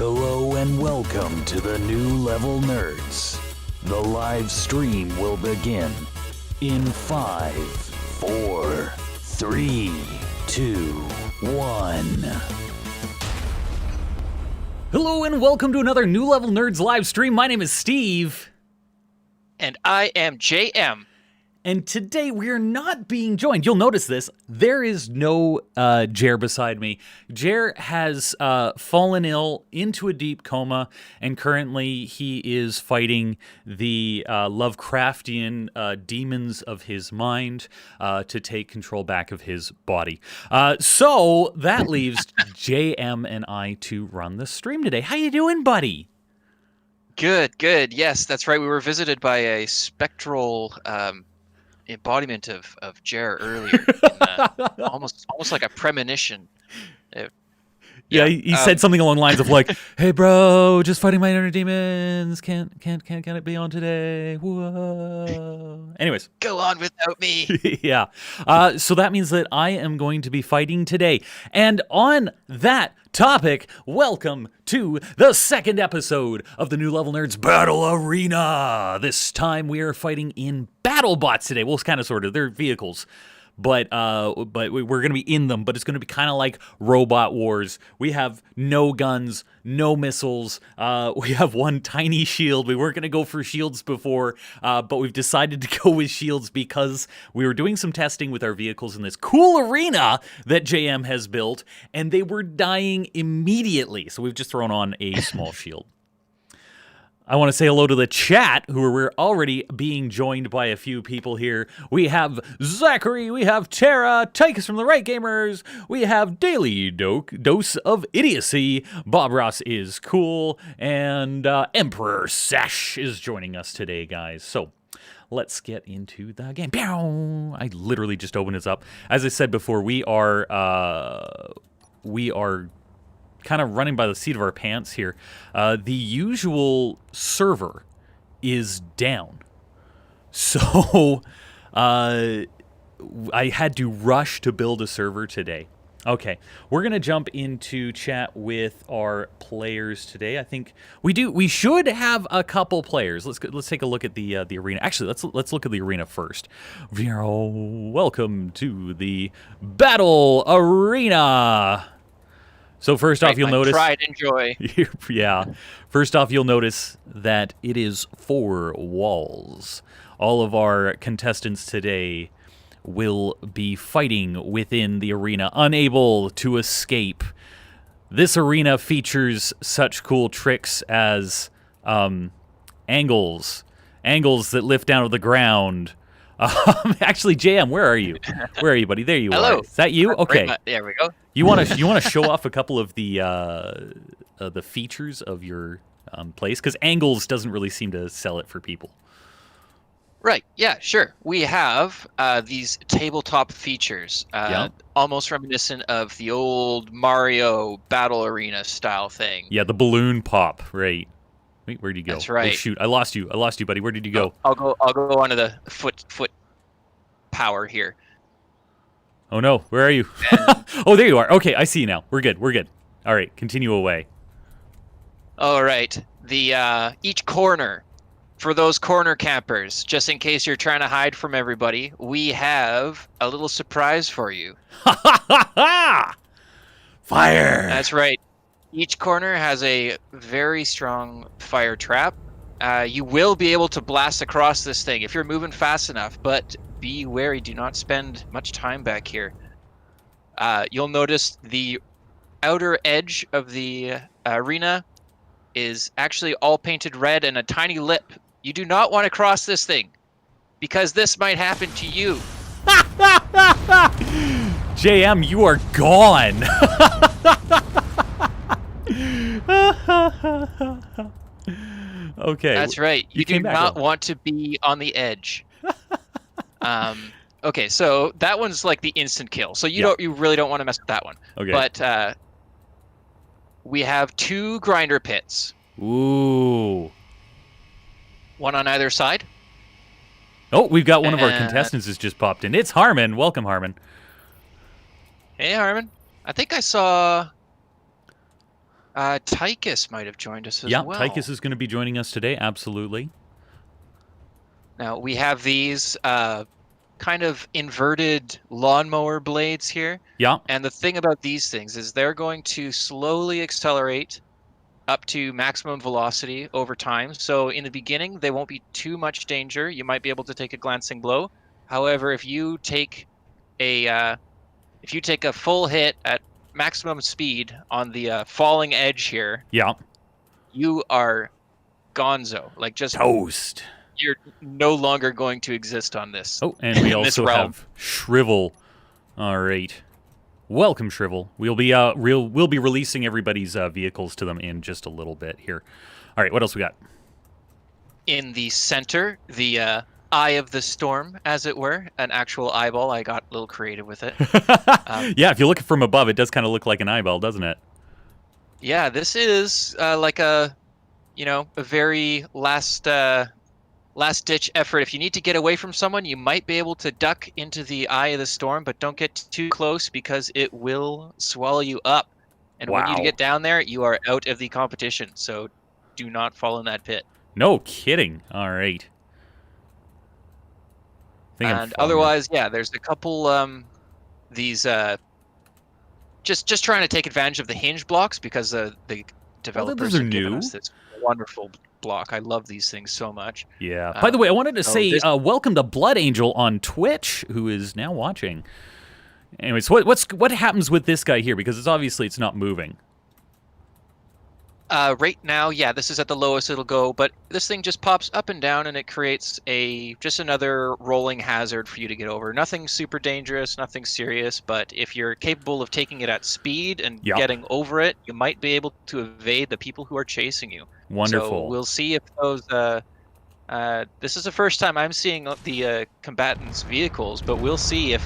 Hello and welcome to the New Level Nerds. The live stream will begin in 5, 4, 3, 2, 1. Hello and welcome to another New Level Nerds live stream. My name is Steve. And I am JM. And today we are not being joined. You'll notice this. There is no Jer beside me. Jer has fallen ill into a deep coma, and currently he is fighting the Lovecraftian demons of his mind to take control back of his body. So that leaves JM and I to run the stream today. How you doing, buddy? Good. Yes, that's right. We were visited by a spectral embodiment of Jer earlier, almost like a premonition. Yeah, he said something along the lines of like, "Hey, bro, just fighting my inner demons. Can't it be on today? Whoa." Anyways, go on without me. Yeah. So that means that I am going to be fighting today, and on that topic, welcome to the second episode of the New Level Nerds Battle Arena. This time we are fighting in battle bots today. Well, it's kind of sort of. They're vehicles. But we're going to be in them, but it's going to be kind of like Robot Wars. We have no guns, no missiles. We have one tiny shield. We weren't going to go for shields before, but we've decided to go with shields because we were doing some testing with our vehicles in this cool arena that JM has built, and they were dying immediately. So we've just thrown on a small shield. I want to say hello to the chat, who we're already being joined by a few people here. We have Zachary, we have Tara, Tychus from the Right Gamers, we have Daily Dose of Idiocy, Bob Ross is cool, and Emperor Sash is joining us today, guys. So let's get into the game. I literally just opened this up. As I said before, we are kind of running by the seat of our pants here. The usual server is down. So I had to rush to build a server today. Okay, we're going to jump into chat with our players today. I think we should have a couple players. Let's take a look at the arena. Actually, let's look at the arena first. Welcome to the Battle Arena. So first off, you'll notice pride and joy. Yeah. First off, you'll notice that it is 4 walls. All of our contestants today will be fighting within the arena, unable to escape. This arena features such cool tricks as angles that lift down to the ground. Actually, JM, where are you? Where are you, buddy? There you Hello. are. Is that you? Okay. There we go. You want to show off a couple of the features of your place, because angles doesn't really seem to sell it for people. Right. Yeah. Sure. We have these tabletop features, almost reminiscent of the old Mario Battle Arena style thing. Yeah, the balloon pop. Right. Wait, where'd you go? That's right. Oh, shoot, I lost you, buddy. Where did you go? I'll go onto the foot power here. Oh no, where are you? Oh, there you are. Okay, I see you now. We're good. All right, continue away. All right. The each corner, for those corner campers, just in case you're trying to hide from everybody, we have a little surprise for you. Fire! That's right. Each corner has a very strong fire trap. You will be able to blast across this thing if you're moving fast enough, but be wary. Do not spend much time back here. You'll notice the outer edge of the arena is actually all painted red and a tiny lip. You do not want to cross this thing, because this might happen to you. JM, you are gone. Okay. That's right. You do not want to be on the edge. Okay, so that one's like the instant kill. So you really don't want to mess with that one. Okay. But we have 2 grinder pits. Ooh. One on either side. Oh, we've got one of our contestants has just popped in. It's Harmon. Welcome, Harmon. Hey, Harmon. I think I saw Tychus might have joined us as Yeah, well. Tychus is going to be joining us today. Absolutely. Now we have these kind of inverted lawnmower blades here. Yeah. And the thing about these things is they're going to slowly accelerate up to maximum velocity over time. So in the beginning, they won't be too much danger. You might be able to take a glancing blow. However, if you take a full hit at maximum speed on the falling edge here, Yeah. you are gonzo. Like just Toast. you're no longer going to exist on this. Oh, and we in this also realm. have Shrivel. All right. Welcome, Shrivel. We'll be releasing everybody's vehicles to them in just a little bit here. All right, what else we got? In the center, the eye of the storm, as it were, an actual eyeball. I got a little creative with it. Yeah, if you look from above, it does kind of look like an eyeball, doesn't it? Yeah, this is like a very last ditch effort. If you need to get away from someone, you might be able to duck into the eye of the storm, but don't get too close because it will swallow you up. And when you Wow. get down there, you are out of the competition. So do not fall in that pit. No kidding. All right. And otherwise, yeah, there's a couple these just trying to take advantage of the hinge blocks because the developers those are have given new. us this wonderful block. I love these things so much. Yeah. By the way, I wanted to say this- welcome to Blood Angel on Twitch, who is now watching. Anyways, what happens with this guy here? Because it's not moving. Right now, yeah, this is at the lowest it'll go, but this thing just pops up and down and it creates just another rolling hazard for you to get over. Nothing super dangerous, nothing serious, but if you're capable of taking it at speed and getting over it, you might be able to evade the people who are chasing you. Wonderful. So we'll see if those this is the first time I'm seeing the combatants' vehicles, but we'll see if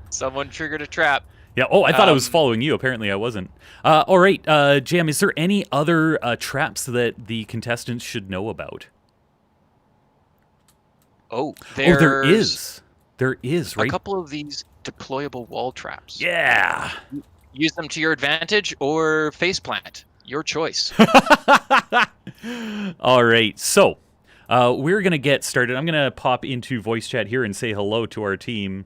someone triggered a trap. Yeah. Oh, I thought I was following you. Apparently, I wasn't. All right, Jam. Is there any other traps that the contestants should know about? There is. There is. Right. A couple of these deployable wall traps. Yeah. Use them to your advantage or faceplant. Your choice. All right. So we're gonna get started. I'm gonna pop into voice chat here and say hello to our team.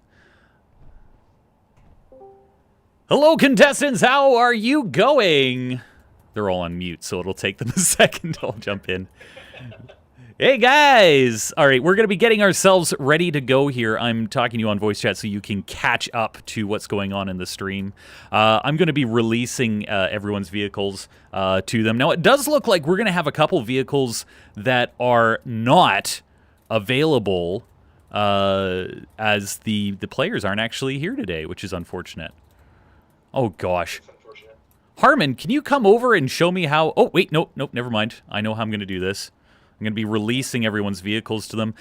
Hello, contestants. How are you going? They're all on mute, so it'll take them a second. I'll jump in. Hey, guys. All right, we're going to be getting ourselves ready to go here. I'm talking to you on voice chat so you can catch up to what's going on in the stream. I'm going to be releasing everyone's vehicles to them. Now, it does look like we're going to have a couple vehicles that are not available as the players aren't actually here today, which is unfortunate. Oh, gosh. Harmon, can you come over and show me how... Oh, wait, nope, never mind. I know how I'm going to do this. I'm going to be releasing everyone's vehicles to them.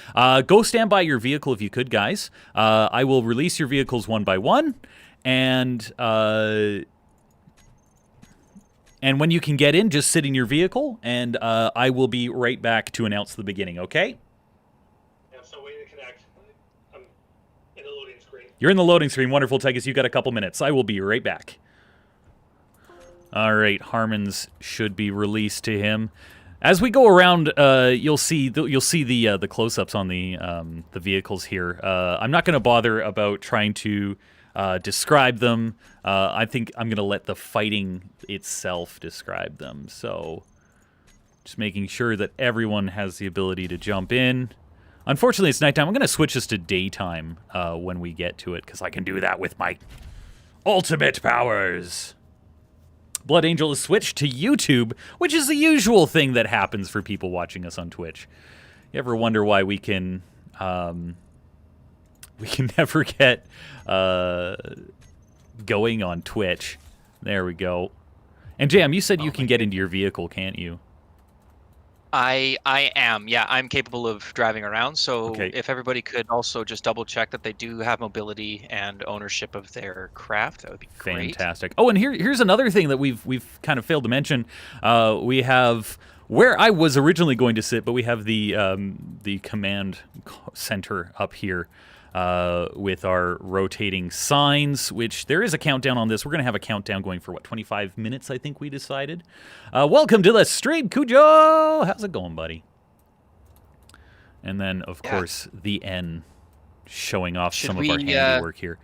Go stand by your vehicle if you could, guys. I will release your vehicles one by one. And when you can get in, just sit in your vehicle. And I will be right back to announce the beginning, okay? Yeah, I'm still waiting to connect. I'm in the loading screen. You're in the loading screen. Wonderful, Tychus. You got a couple minutes. I will be right back. All right, Harmon's should be released to him. As we go around, you'll see the close-ups on the vehicles here. I'm not going to bother about trying to describe them. I think I'm going to let the fighting itself describe them. So, just making sure that everyone has the ability to jump in. Unfortunately, it's nighttime. I'm going to switch this to daytime when we get to it, because I can do that with my ultimate powers. Blood Angel is switched to YouTube, which is the usual thing that happens for people watching us on Twitch. You ever wonder why we can never get going on Twitch? There we go. And Jam, you said you can get into your vehicle, can't you? I am. Yeah, I'm capable of driving around. So Okay. if everybody could also just double check that they do have mobility and ownership of their craft, that would be great. Fantastic. Oh, and here's another thing that we've kind of failed to mention. We have where I was originally going to sit, but we have the command center up here. with our rotating signs, which there is a countdown on this. We're going to have a countdown going for, 25 minutes, I think we decided. Welcome to the stream, Cujo! How's it going, buddy? And then, of course, the N showing off some of our handiwork here.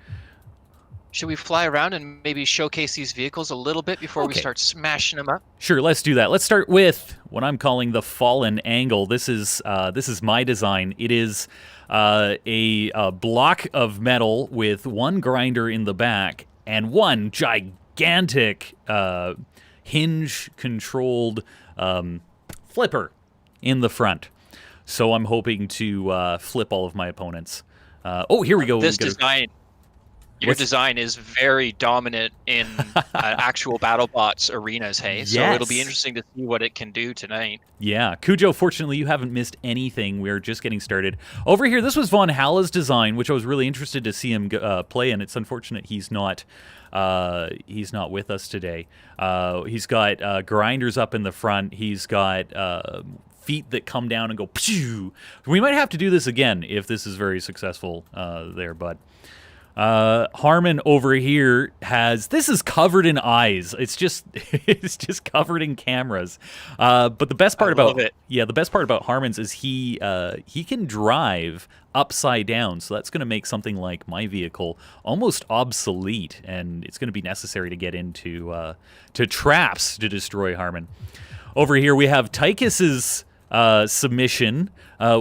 Should we fly around and maybe showcase these vehicles a little bit before we start smashing them up? Sure, let's do that. Let's start with what I'm calling the fallen angle. This is my design. It is a block of metal with one grinder in the back and one gigantic hinge-controlled flipper in the front. So I'm hoping to flip all of my opponents. Oh, here we go. Your design is very dominant in actual BattleBots arenas, hey? So it'll be interesting to see what it can do tonight. Yeah. Cujo, fortunately, you haven't missed anything. We're just getting started. Over here, this was Von Halla's design, which I was really interested to see him play, and it's unfortunate he's not with us today. He's got grinders up in the front. He's got feet that come down and go pew. We might have to do this again if this is very successful there, bud. Harmon over here this is covered in eyes. It's just covered in cameras. But the best part about Harmon's is he can drive upside down. So that's going to make something like my vehicle almost obsolete, and it's going to be necessary to get into to traps to destroy Harmon. Over here we have Tychus's submission,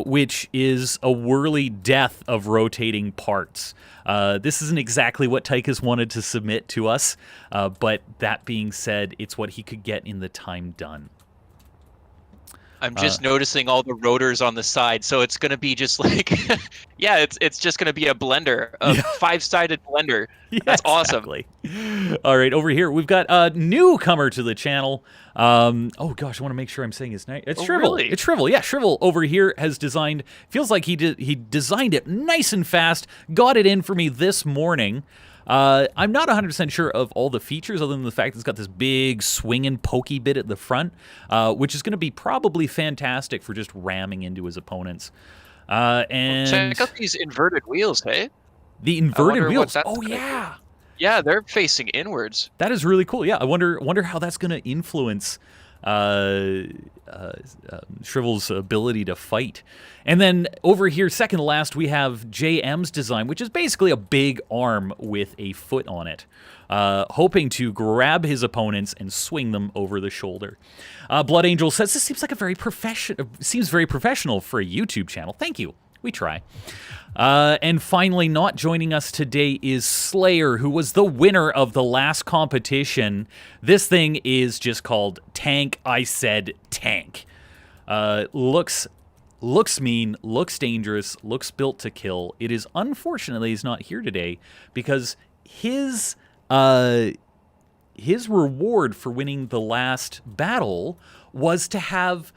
which is a whirly death of rotating parts. This isn't exactly what Tychus wanted to submit to us, but that being said, it's what he could get in the time done. I'm just noticing all the rotors on the side, so it's going to be just like, it's just going to be a blender, a five-sided blender. That's awesome. All right, over here, we've got a newcomer to the channel. Oh, gosh, I want to make sure I'm saying his name. It's Shrivel. Really? It's Shrivel. Yeah, Shrivel over here has designed, feels like he designed it nice and fast, got it in for me this morning. I'm not 100% sure of all the features other than the fact it's got this big swinging pokey bit at the front, which is going to be probably fantastic for just ramming into his opponents. And check out these inverted wheels, hey? The inverted wheels. Oh, yeah. Yeah, they're facing inwards. That is really cool. Yeah, I wonder how that's going to influence Shrivel's ability to fight. And then over here, second to last, we have JM's design, which is basically a big arm with a foot on it, hoping to grab his opponents and swing them over the shoulder. Blood Angel says this seems like seems very professional for a YouTube channel. Thank you. We try. And finally, not joining us today is Slayer, who was the winner of the last competition. This thing is just called Tank. I said tank. Looks mean, looks dangerous, looks built to kill. It is unfortunately he's not here today because his reward for winning the last battle was to have,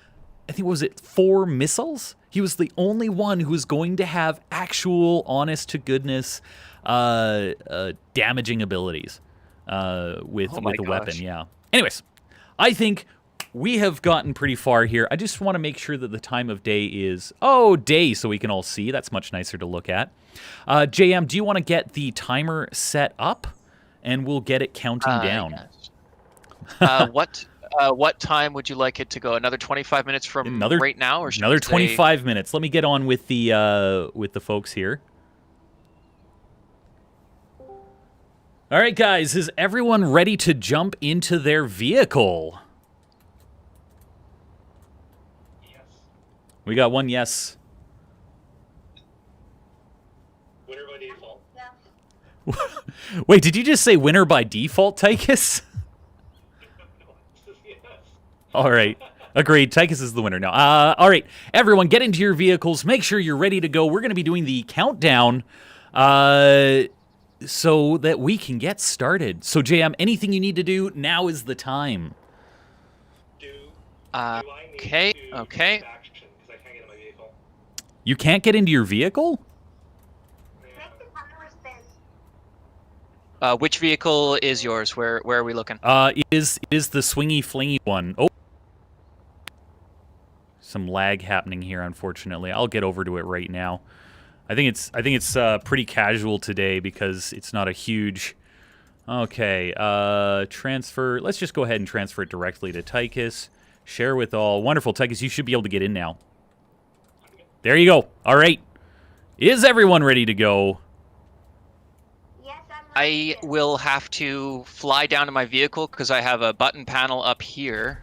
I think, 4 missiles? He was the only one who was going to have actual, honest-to-goodness damaging abilities with the weapon, yeah. Anyways, I think we have gotten pretty far here. I just want to make sure that the time of day is, day, so we can all see. That's much nicer to look at. JM, do you want to get the timer set up? And we'll get it counting down. Yes. What time would you like it to go? Another 25 minutes from right now, or another 25 minutes? Let me get on with the folks here. All right, guys, is everyone ready to jump into their vehicle? Yes. We got one yes. Winner by default. Wait, did you just say winner by default, Tychus? Yes. All right. Agreed. Tychus is the winner now. All right. Everyone, get into your vehicles. Make sure you're ready to go. We're going to be doing the countdown so that we can get started. So, JM, anything you need to do, now is the time. Do I need Okay. to Okay. take action because I can't get in my vehicle? You can't get into your vehicle? Which vehicle is yours? Where are we looking? Is the swingy flingy one. Oh. Some lag happening here, unfortunately. I'll get over to it right now. I think it's pretty casual today because it's not a huge. Okay, transfer. Let's just go ahead and transfer it directly to Tychus. Share with all. Wonderful, Tychus. You should be able to get in now. There you go. All right. Is everyone ready to go? Yes, I will have to fly down to my vehicle because I have a button panel up here.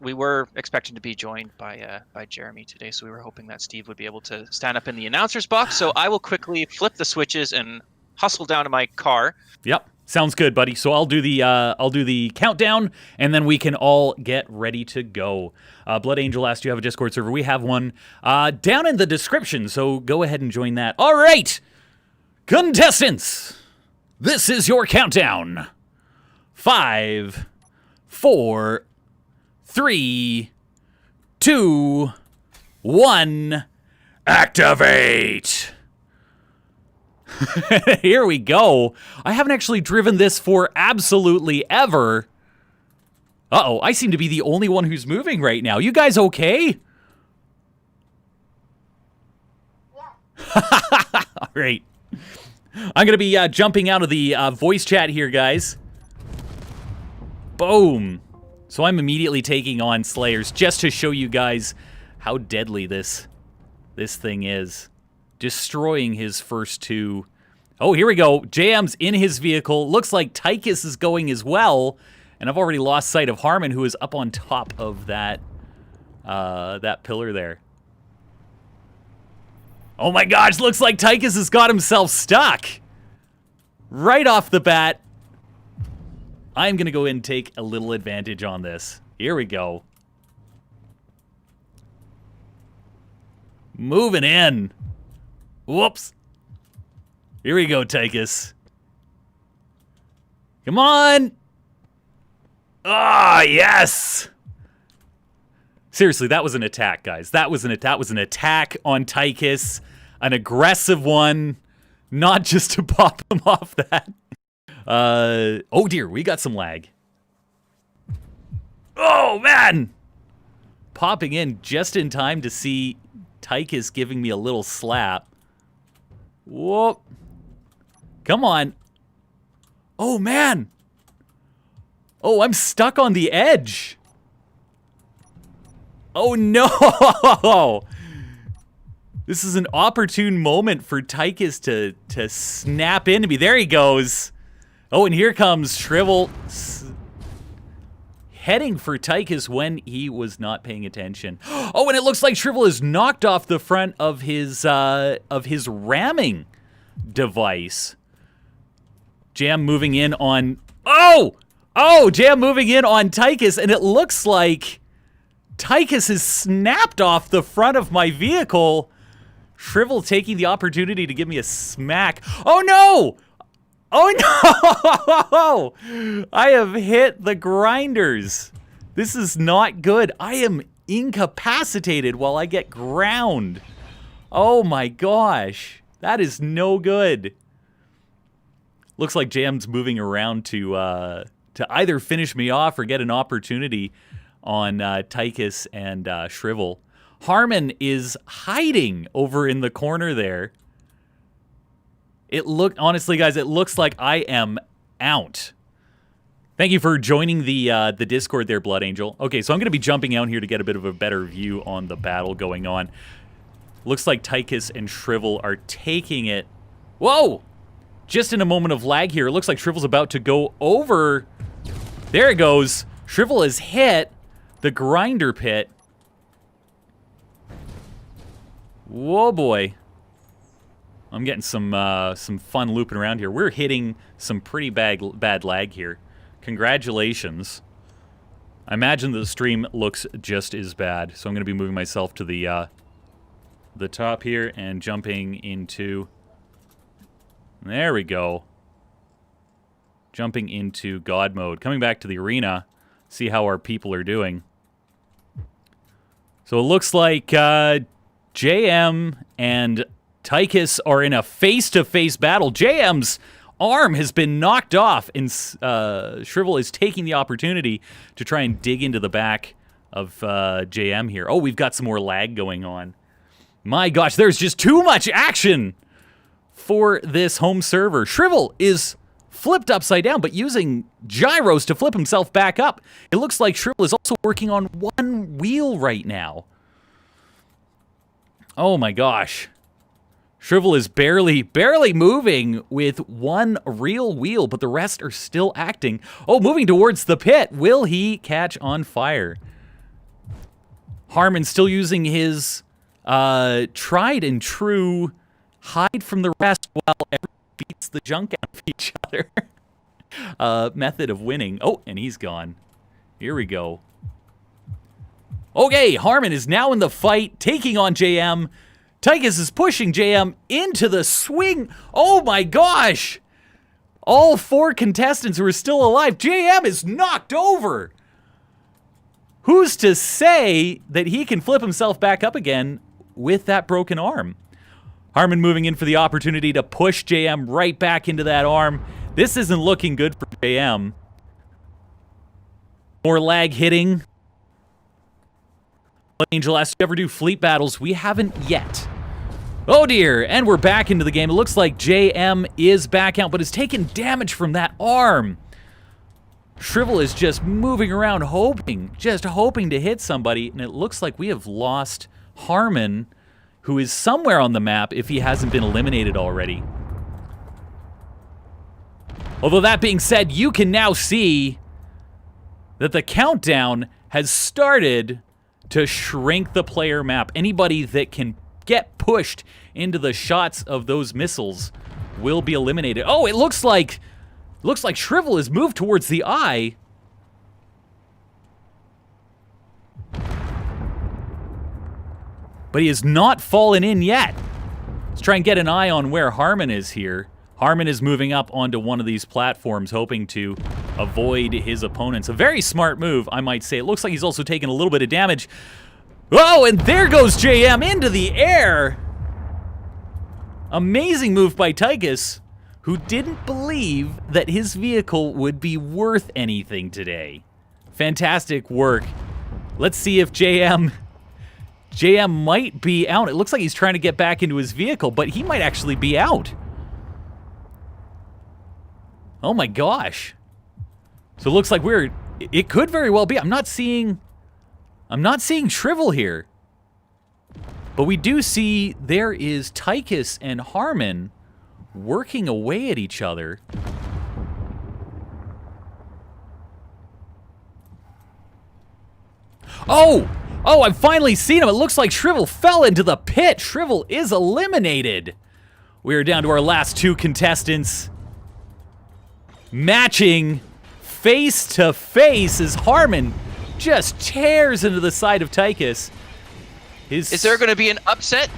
We were expected to be joined by Jeremy today, so we were hoping that Steve would be able to stand up in the announcer's box. So I will quickly flip the switches and hustle down to my car. Yep. Sounds good, buddy. So I'll do the countdown, and then we can all get ready to go. Blood Angel asked, "Do you have a Discord server?" We have one down in the description, so go ahead and join that. All right, contestants, this is your countdown. 5, 4, 3, 2, 1, activate! Here we go. I haven't actually driven this for absolutely ever. Uh-oh, I seem to be the only one who's moving right now. You guys okay? Yeah. All right. I'm going to be jumping out of the voice chat here, guys. Boom. So I'm immediately taking on Slayers just to show you guys how deadly this thing is. Destroying his first two. Oh, here we go. JM's in his vehicle. Looks like Tychus is going as well. And I've already lost sight of Harmon, who is up on top of that pillar there. Oh my gosh, looks like Tychus has got himself stuck. Right off the bat. I'm going to go and take a little advantage on this. Here we go. Moving in. Whoops. Here we go, Tychus. Come on. Ah, yes. Seriously, that was an attack, guys. That was an attack on Tychus. An aggressive one. Not just to pop him off that. Oh dear, we got some lag. Oh, man. Popping in just in time to see Tychus giving me a little slap. Whoop. Come on. Oh, man. Oh, I'm stuck on the edge. Oh, no. This is an opportune moment for Tychus to snap into me. There he goes. Oh, and here comes Shrivel heading for Tychus when he was not paying attention. Oh, and it looks like Shrivel is knocked off the front of his ramming device. Jam moving in on... Oh, Jam moving in on Tychus, and it looks like Tychus is snapped off the front of my vehicle. Shrivel taking the opportunity to give me a smack. Oh, no! Oh, no! I have hit the grinders. This is not good. I am incapacitated while I get ground. Oh, my gosh. That is no good. Looks like Jam's moving around to either finish me off or get an opportunity on Tychus and Shrivel. Harmon is hiding over in the corner there. Honestly, guys, it looks like I am out. Thank you for joining the Discord there, Blood Angel. Okay, so I'm going to be jumping out here to get a bit of a better view on the battle going on. Looks like Tychus and Shrivel are taking it. Whoa! Just in a moment of lag here, it looks like Shrivel's about to go over. There it goes. Shrivel has hit the grinder pit. Whoa, boy. I'm getting some fun looping around here. We're hitting some pretty bad lag here. Congratulations. I imagine the stream looks just as bad, so I'm going to be moving myself to the top here and jumping into... There we go. Jumping into God mode. Coming back to the arena, see how our people are doing. So it looks like JM and Tychus are in a face-to-face battle. JM's arm has been knocked off, and Shrivel is taking the opportunity to try and dig into the back of JM here. Oh, we've got some more lag going on. My gosh, there's just too much action for this home server. Shrivel is flipped upside down, but using gyros to flip himself back up. It looks like Shrivel is also working on one wheel right now. Oh my gosh. Shrivel is barely moving with one real wheel, but the rest are still acting. Oh, moving towards the pit. Will he catch on fire? Harmon still using his tried and true hide from the rest while everyone beats the junk out of each other method of winning. Oh, and he's gone. Here we go. Okay, Harmon is now in the fight, taking on JM. Tychus is pushing JM into the swing. Oh my gosh! All 4 contestants who are still alive. JM is knocked over. Who's to say that he can flip himself back up again with that broken arm? Harmon moving in for the opportunity to push JM right back into that arm. This isn't looking good for JM. More lag hitting. Angel asked, do you ever do fleet battles? We haven't yet. Oh dear, and we're back into the game. It looks like JM is back out, but has taken damage from that arm. Shrivel is just moving around hoping to hit somebody, and it looks like we have lost Harmon, who is somewhere on the map if he hasn't been eliminated already. Although that being said, you can now see that the countdown has started to shrink the player map. Anybody that can get pushed into the shots of those missiles will be eliminated. Oh, it looks like Shrivel has moved towards the eye. But he has not fallen in yet. Let's try and get an eye on where Harmon is here. Harmon is moving up onto one of these platforms, hoping to avoid his opponents. A very smart move, I might say. It looks like he's also taken a little bit of damage. Oh, and there goes JM into the air. Amazing move by Tychus, who didn't believe that his vehicle would be worth anything today. Fantastic work. Let's see if JM might be out. It looks like he's trying to get back into his vehicle, but he might actually be out. Oh my gosh. So it looks like it could very well be. I'm not seeing Shrivel here. But we do see there is Tychus and Harmon working away at each other. Oh, I've finally seen him. It looks like Shrivel fell into the pit. Shrivel is eliminated. We are down to our last 2 contestants. Matching face to face as Harmon just tears into the side of Tychus. Is there going to be an upset?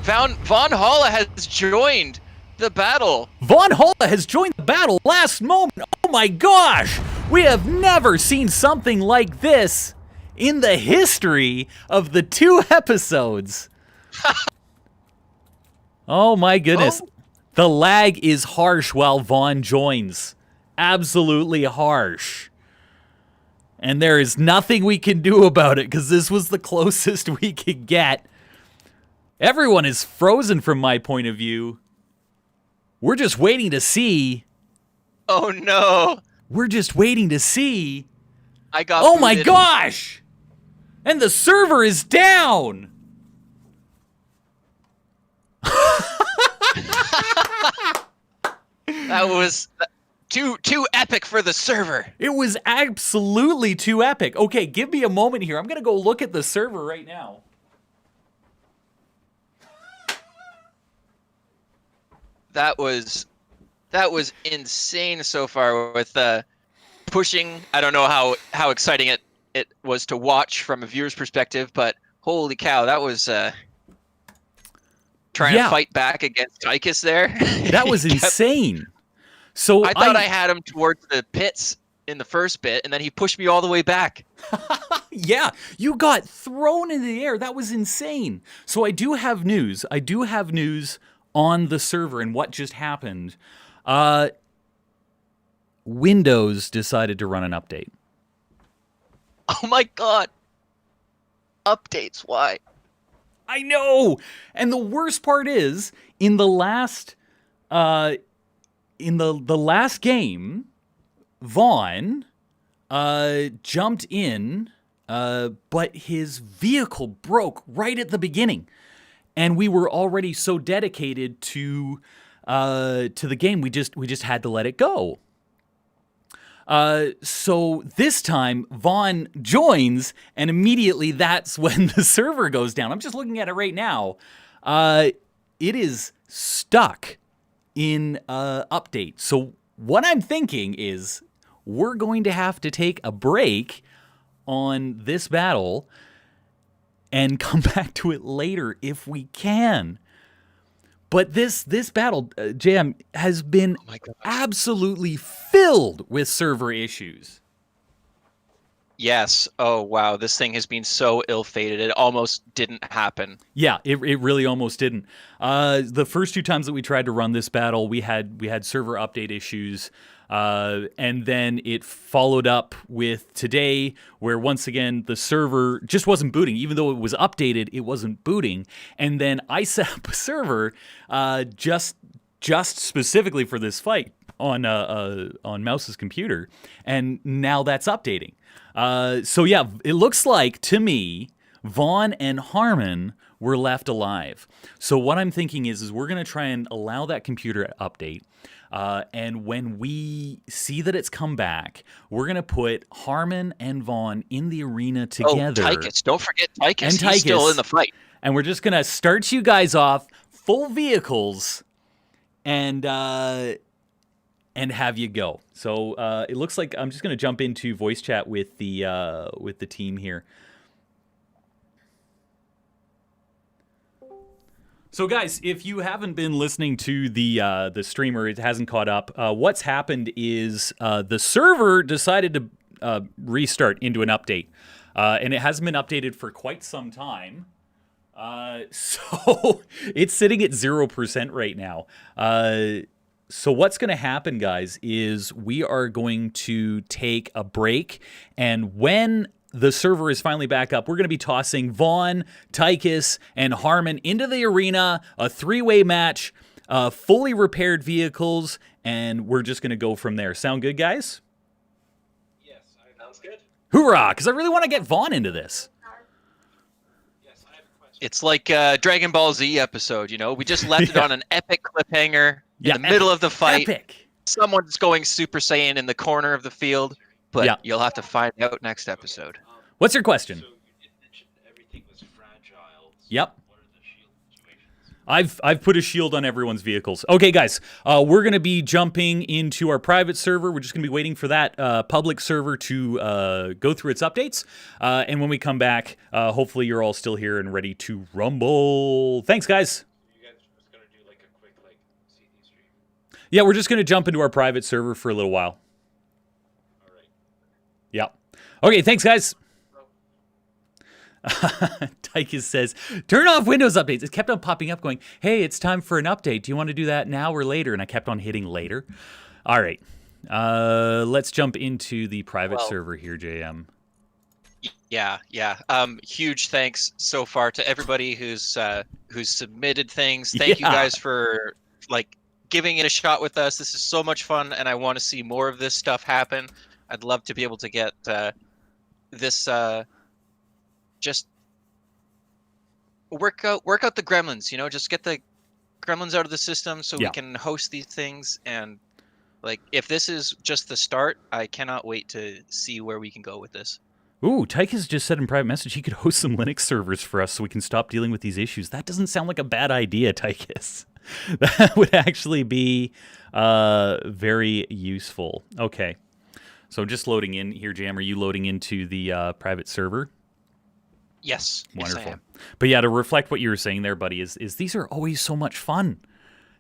Von Holla has joined the battle. Von Holla has joined the battle last moment. Oh my gosh! We have never seen something like this in the history of the 2 episodes. Oh my goodness. Oh. The lag is harsh while Vaughn joins. Absolutely harsh. And there is nothing we can do about it because this was the closest we could get. Everyone is frozen from my point of view. We're just waiting to see. Oh no. We're just waiting to see. I got Oh my gosh! And the server is down! That was too epic for the server. It was absolutely too epic. Okay, give me a moment here. I'm gonna go look at the server right now. That was insane so far with pushing. I don't know how exciting it was to watch from a viewer's perspective, but holy cow, that was trying to fight back against Tychus there. That was insane. So I thought I had him towards the pits in the first bit, and then he pushed me all the way back. Yeah, you got thrown in the air. That was insane. So I do have news. On the server and what just happened. Windows decided to run an update. Oh my god. Updates, why? I know. And the worst part is, in the last last game, Vaughn jumped in, but his vehicle broke right at the beginning, and we were already so dedicated to the game, we just had to let it go. So this time, Vaughn joins, and immediately that's when the server goes down. I'm just looking at it right now. It is stuck in update. So what I'm thinking is we're going to have to take a break on this battle and come back to it later if we can. But this battle, JM, has been absolutely filled with server issues. Yes. Oh, wow. This thing has been so ill-fated. It almost didn't happen. Yeah, it really almost didn't. The first 2 times that we tried to run this battle, we had server update issues. And then it followed up with today, where once again the server just wasn't booting. Even though it was updated, it wasn't booting. And then I set up a server just specifically for this fight on Mouse's computer, and now that's updating. So yeah, it looks like to me Vaughn and Harmon were left alive. So what I'm thinking is we're going to try and allow that computer to update. And when we see that it's come back, we're going to put Harmon and Vaughn in the arena together. Oh, Tychus. Don't forget Tychus. And He's Tychus. still in the fight. And we're just going to start you guys off full vehicles and have you go. So it looks like I'm just going to jump into voice chat with the team here. So guys, if you haven't been listening to the streamer, it hasn't caught up. What's happened is the server decided to restart into an update, and it hasn't been updated for quite some time. So it's sitting at 0% right now. So what's going to happen, guys, is we are going to take a break, and when the server is finally back up, we're going to be tossing Vaughn, Tychus, and Harmon into the arena, a 3-way match, fully repaired vehicles, and we're just going to go from there. Sound good, guys? Yes, sounds good. Hoorah! Because I really want to get Vaughn into this. Yes, I have a question. It's like a Dragon Ball Z episode, you know? We just left it on an epic cliffhanger in the middle of the fight. Epic. Someone's going Super Saiyan in the corner of the field, but Yeah. you'll have to find out next episode. What's your question? So you mentioned everything was fragile. So Yep. What are the shield situations? I've put a shield on everyone's vehicles. Okay, guys, we're going to be jumping into our private server. We're just going to be waiting for that public server to go through its updates. And when we come back, hopefully you're all still here and ready to rumble. Thanks, guys. You guys are just gonna do like a quick CD stream. Yeah, we're just going to jump into our private server for a little while. All right. Yeah. Okay, thanks, guys. Tychus says, turn off Windows updates. It kept on popping up going, hey, it's time for an update. Do you want to do that now or later? And I kept on hitting later. All right. Let's jump into the private server here, JM. Yeah. Huge thanks so far to everybody who's submitted things. Thank you guys for giving it a shot with us. This is so much fun, and I want to see more of this stuff happen. I'd love to be able to get this just work out the gremlins. You know, just get the gremlins out of the system so we can host these things. And if this is just the start, I cannot wait to see where we can go with this. Ooh, Tychus just said in private message he could host some Linux servers for us so we can stop dealing with these issues. That doesn't sound like a bad idea, Tychus. That would actually be very useful. Okay. So just loading in here, Jam. Are you loading into the private server? Yes. Wonderful. Yes, I am. But yeah, to reflect what you were saying there, buddy, is these are always so much fun.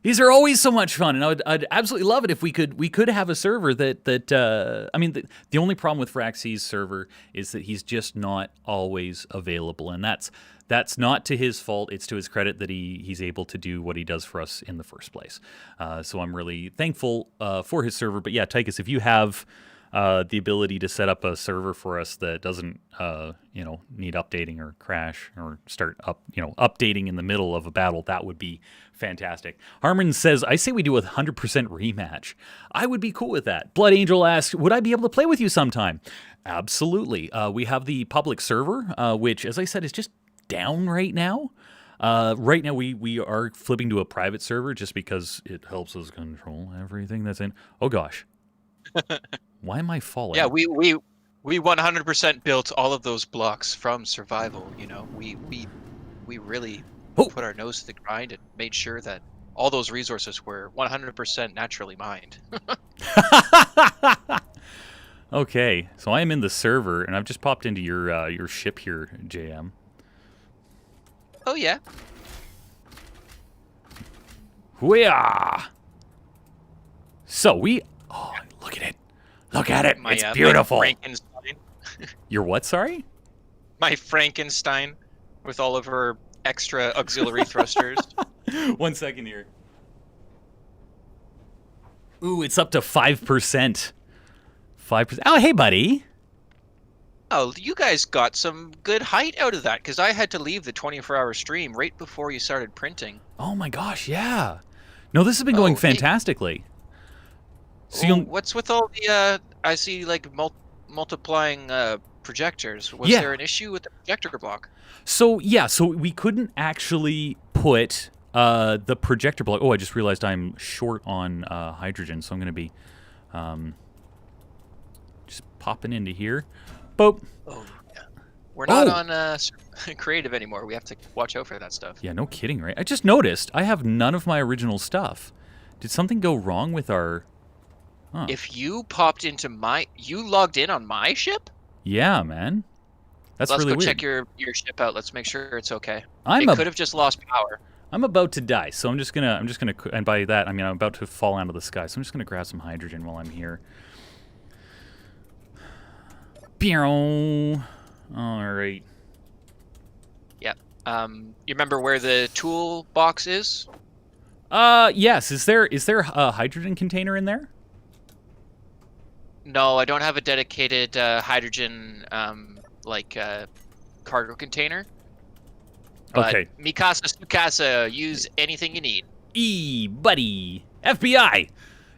These are always so much fun, and I'd absolutely love it if we could have a server that I mean, the only problem with Fraxy's server is that he's just not always available, and that's not to his fault. It's to his credit that he's able to do what he does for us in the first place. So I'm really thankful for his server. But yeah, Tychus, if you have the ability to set up a server for us that doesn't, need updating or crash or start updating in the middle of a battle, that would be fantastic. Harmon says, I say we do a 100% rematch. I would be cool with that. Blood Angel asks, would I be able to play with you sometime? Absolutely. We have the public server, which, as I said, is just down right now. Right now, we are flipping to a private server just because it helps us control everything that's in. Oh, gosh. Why am I falling? Yeah, we 100% built all of those blocks from survival. We really put our nose to the grind and made sure that all those resources were 100% naturally mined. Okay, so I am in the server, and I've just popped into your ship here, JM. Oh yeah. Hooyah! So look at it. Look at it. It's beautiful. My Frankenstein. Your what, sorry? My Frankenstein with all of her extra auxiliary thrusters. 1 second here. Ooh, it's up to 5%. 5%. Oh, hey, buddy. Oh, you guys got some good height out of that, because I had to leave the 24-hour stream right before you started printing. Oh my gosh, yeah. No, this has been going fantastically. So what's with all the, I see, like, multiplying projectors? Was there an issue with the projector block? So we couldn't actually put the projector block. Oh, I just realized I'm short on hydrogen, so I'm going to be just popping into here. Boop. Oh, yeah. We're not on creative anymore. We have to watch out for that stuff. Yeah, no kidding, right? I just noticed I have none of my original stuff. Did something go wrong with our... Huh. If you popped into you logged in on my ship? Yeah, man. That's really weird. Let's go check your ship out. Let's make sure it's okay. It could have just lost power. I'm about to die, so I'm just gonna, and by that I mean I'm about to fall out of the sky. So I'm just gonna grab some hydrogen while I'm here. All right. Yeah. You remember where the tool box is? Yes. Is there a hydrogen container in there? No, I don't have a dedicated hydrogen cargo container. But okay. Mikasa Sukasa, use anything you need. Buddy. FBI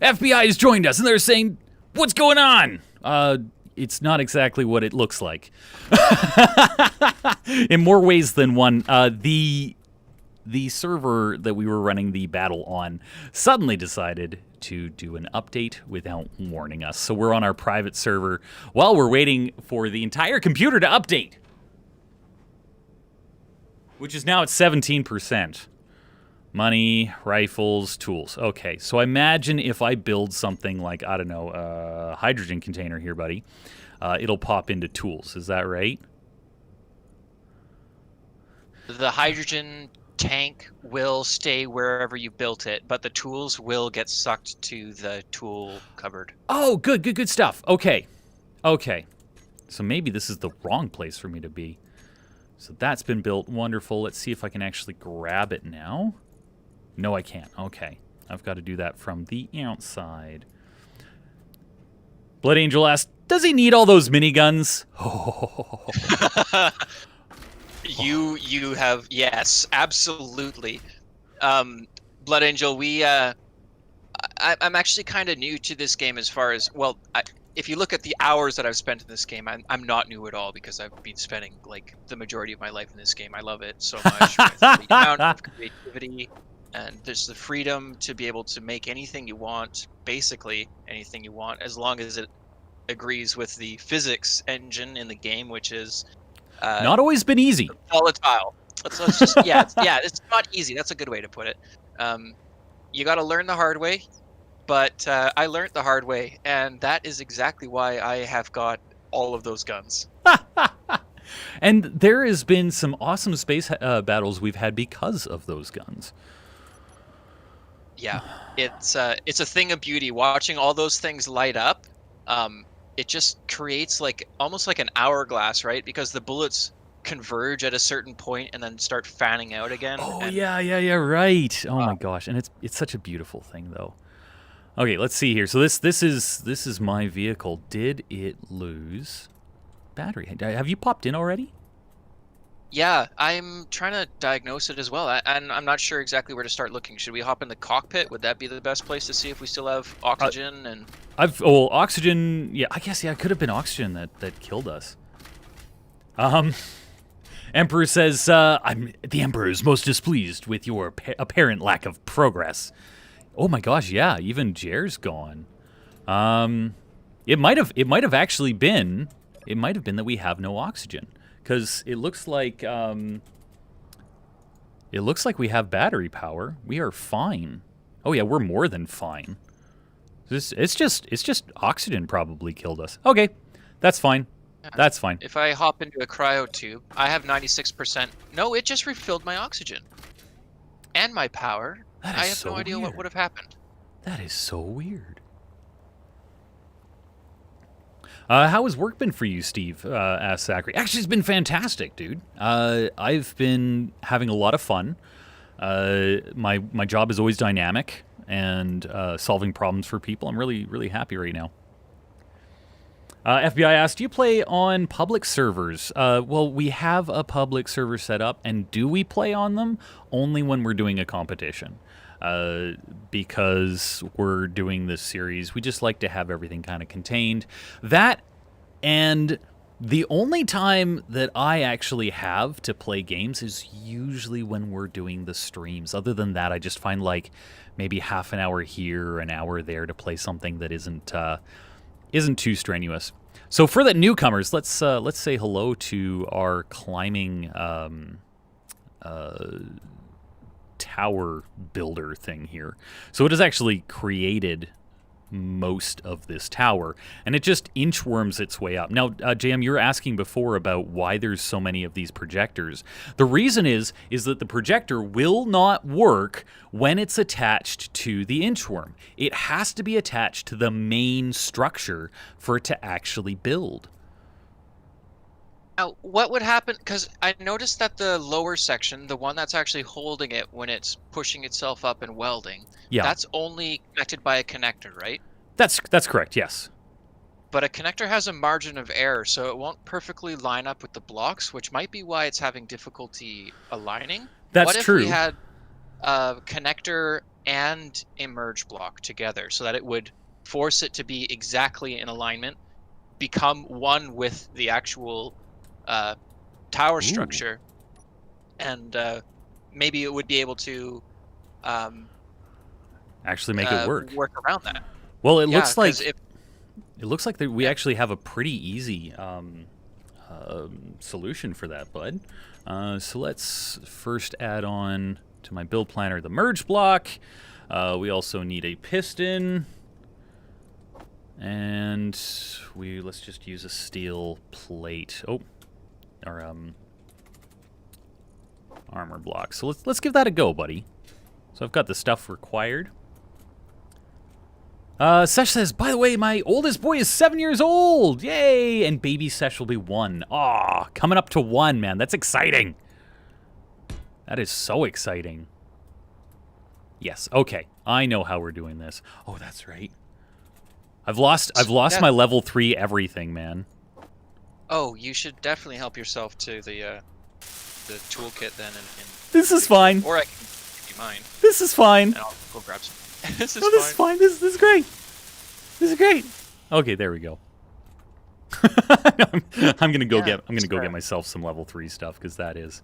has joined us, and they're saying, "What's going on?" It's not exactly what it looks like. In more ways than one, the server that we were running the battle on suddenly decided to do an update without warning us. So we're on our private server while we're waiting for the entire computer to update, which is now at 17%. Money, rifles, tools. Okay, so imagine if I build something like, I don't know, a hydrogen container here, buddy. It'll pop into tools. Is that right? The hydrogen tank will stay wherever you built it, but the tools will get sucked to the tool cupboard. Oh, good stuff. Okay. So maybe this is the wrong place for me to be. So that's been built. Wonderful. Let's see if I can actually grab it now. No, I can't. Okay. I've got to do that from the outside. Blood Angel asks, does he need all those miniguns? You have, yes, absolutely. Blood Angel, I'm actually kind of new to this game as far as, well, if you look at the hours that I've spent in this game, I'm not new at all because I've been spending like the majority of my life in this game. I love it so much. With the amount of creativity and there's the freedom to be able to make anything you want, basically anything you want, as long as it agrees with the physics engine in the game, which is not always been easy. Volatile. Let's just it's not easy. That's a good way to put it. You got to learn the hard way. But I learned the hard way, and that is exactly why I have got all of those guns. And there has been some awesome space battles we've had because of those guns. Yeah, it's a thing of beauty. Watching all those things light up, it just creates almost like an hourglass, right? Because the bullets converge at a certain point and then start fanning out again. Oh, yeah, right. Oh, my gosh. And it's such a beautiful thing, though. Okay, let's see here. So this is my vehicle. Did it lose battery? Have you popped in already? Yeah, I'm trying to diagnose it as well, and I'm not sure exactly where to start looking. Should we hop in the cockpit? Would that be the best place to see if we still have oxygen? And Oxygen. Yeah, I guess it could have been oxygen that killed us. Emperor says, the Emperor is most displeased with your apparent lack of progress. Oh my gosh, yeah, even Jer's gone. It might have actually been. It might have been that we have no oxygen. Because it looks like we have battery power. We are fine. Oh yeah, we're more than fine. It's just oxygen probably killed us. Okay, that's fine. That's fine. If I hop into a cryo tube, I have 96%. No, it just refilled my oxygen and my power. I have no idea what would have happened. That is so weird. How has work been for you, Steve? Asked Zachary. Actually, it's been fantastic, dude. I've been having a lot of fun. My job is always dynamic and solving problems for people. I'm really happy right now. FBI asked, do you play on public servers? Well, we have a public server set up, and do we play on them? Only when we're doing a competition. Because we're doing this series, we just like to have everything kind of contained. That, and the only time that I actually have to play games is usually when we're doing the streams. Other than that, I just find like maybe half an hour here, an hour there to play something that isn't too strenuous. So for the newcomers, let's say hello to our climbing tower builder thing here. So it has actually created most of this tower, and it just inchworms its way up. Now, JM, you were asking before about why there's so many of these projectors. The reason is that the projector will not work when it's attached to the inchworm. It has to be attached to the main structure for it to actually build. Now, what would happen, because I noticed that the lower section, the one that's actually holding it when it's pushing itself up and welding, that's only connected by a connector, right? That's correct, yes. But a connector has a margin of error, so it won't perfectly line up with the blocks, which might be why it's having difficulty aligning. That's true. What if we had a connector and a merge block together so that it would force it to be exactly in alignment, become one with the actual tower structure, and maybe it would be able to actually make it work around that. Well, it looks like we actually have a pretty easy solution for that, bud. So let's first add on to my build planner the merge block. We also need a piston, and let's just use a steel plate. Our armor block. So let's give that a go, buddy. So I've got the stuff required. Sesh says, by the way, my oldest boy is 7 years old. Yay! And baby Sesh will be 1. Aw, coming up to 1, man. That's exciting. That is so exciting. Yes. Okay. I know how we're doing this. Oh, that's right. I've lost my level 3 everything, man. Oh, you should definitely help yourself to the toolkit then. This is fine. Or I can give you mine. This is fine. And I'll go grab some. This is fine. This is great. This is great. Okay, there we go. I'm gonna go get myself some level 3 stuff because that is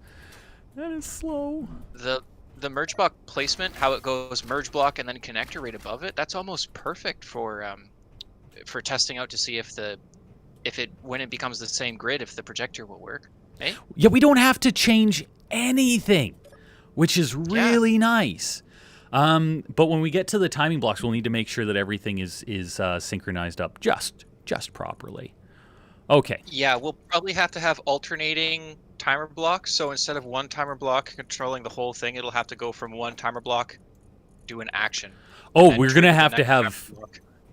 slow. The merge block placement, how it goes merge block and then connector right above it, that's almost perfect for testing out to see if when it becomes the same grid, if the projector will work. Eh? Yeah, we don't have to change anything, which is really nice. But when we get to the timing blocks, we'll need to make sure that everything is synchronized up just properly. Okay. Yeah, we'll probably have to have alternating timer blocks. So instead of one timer block controlling the whole thing, it'll have to go from one timer block, do an action. Oh, we're gonna have to have.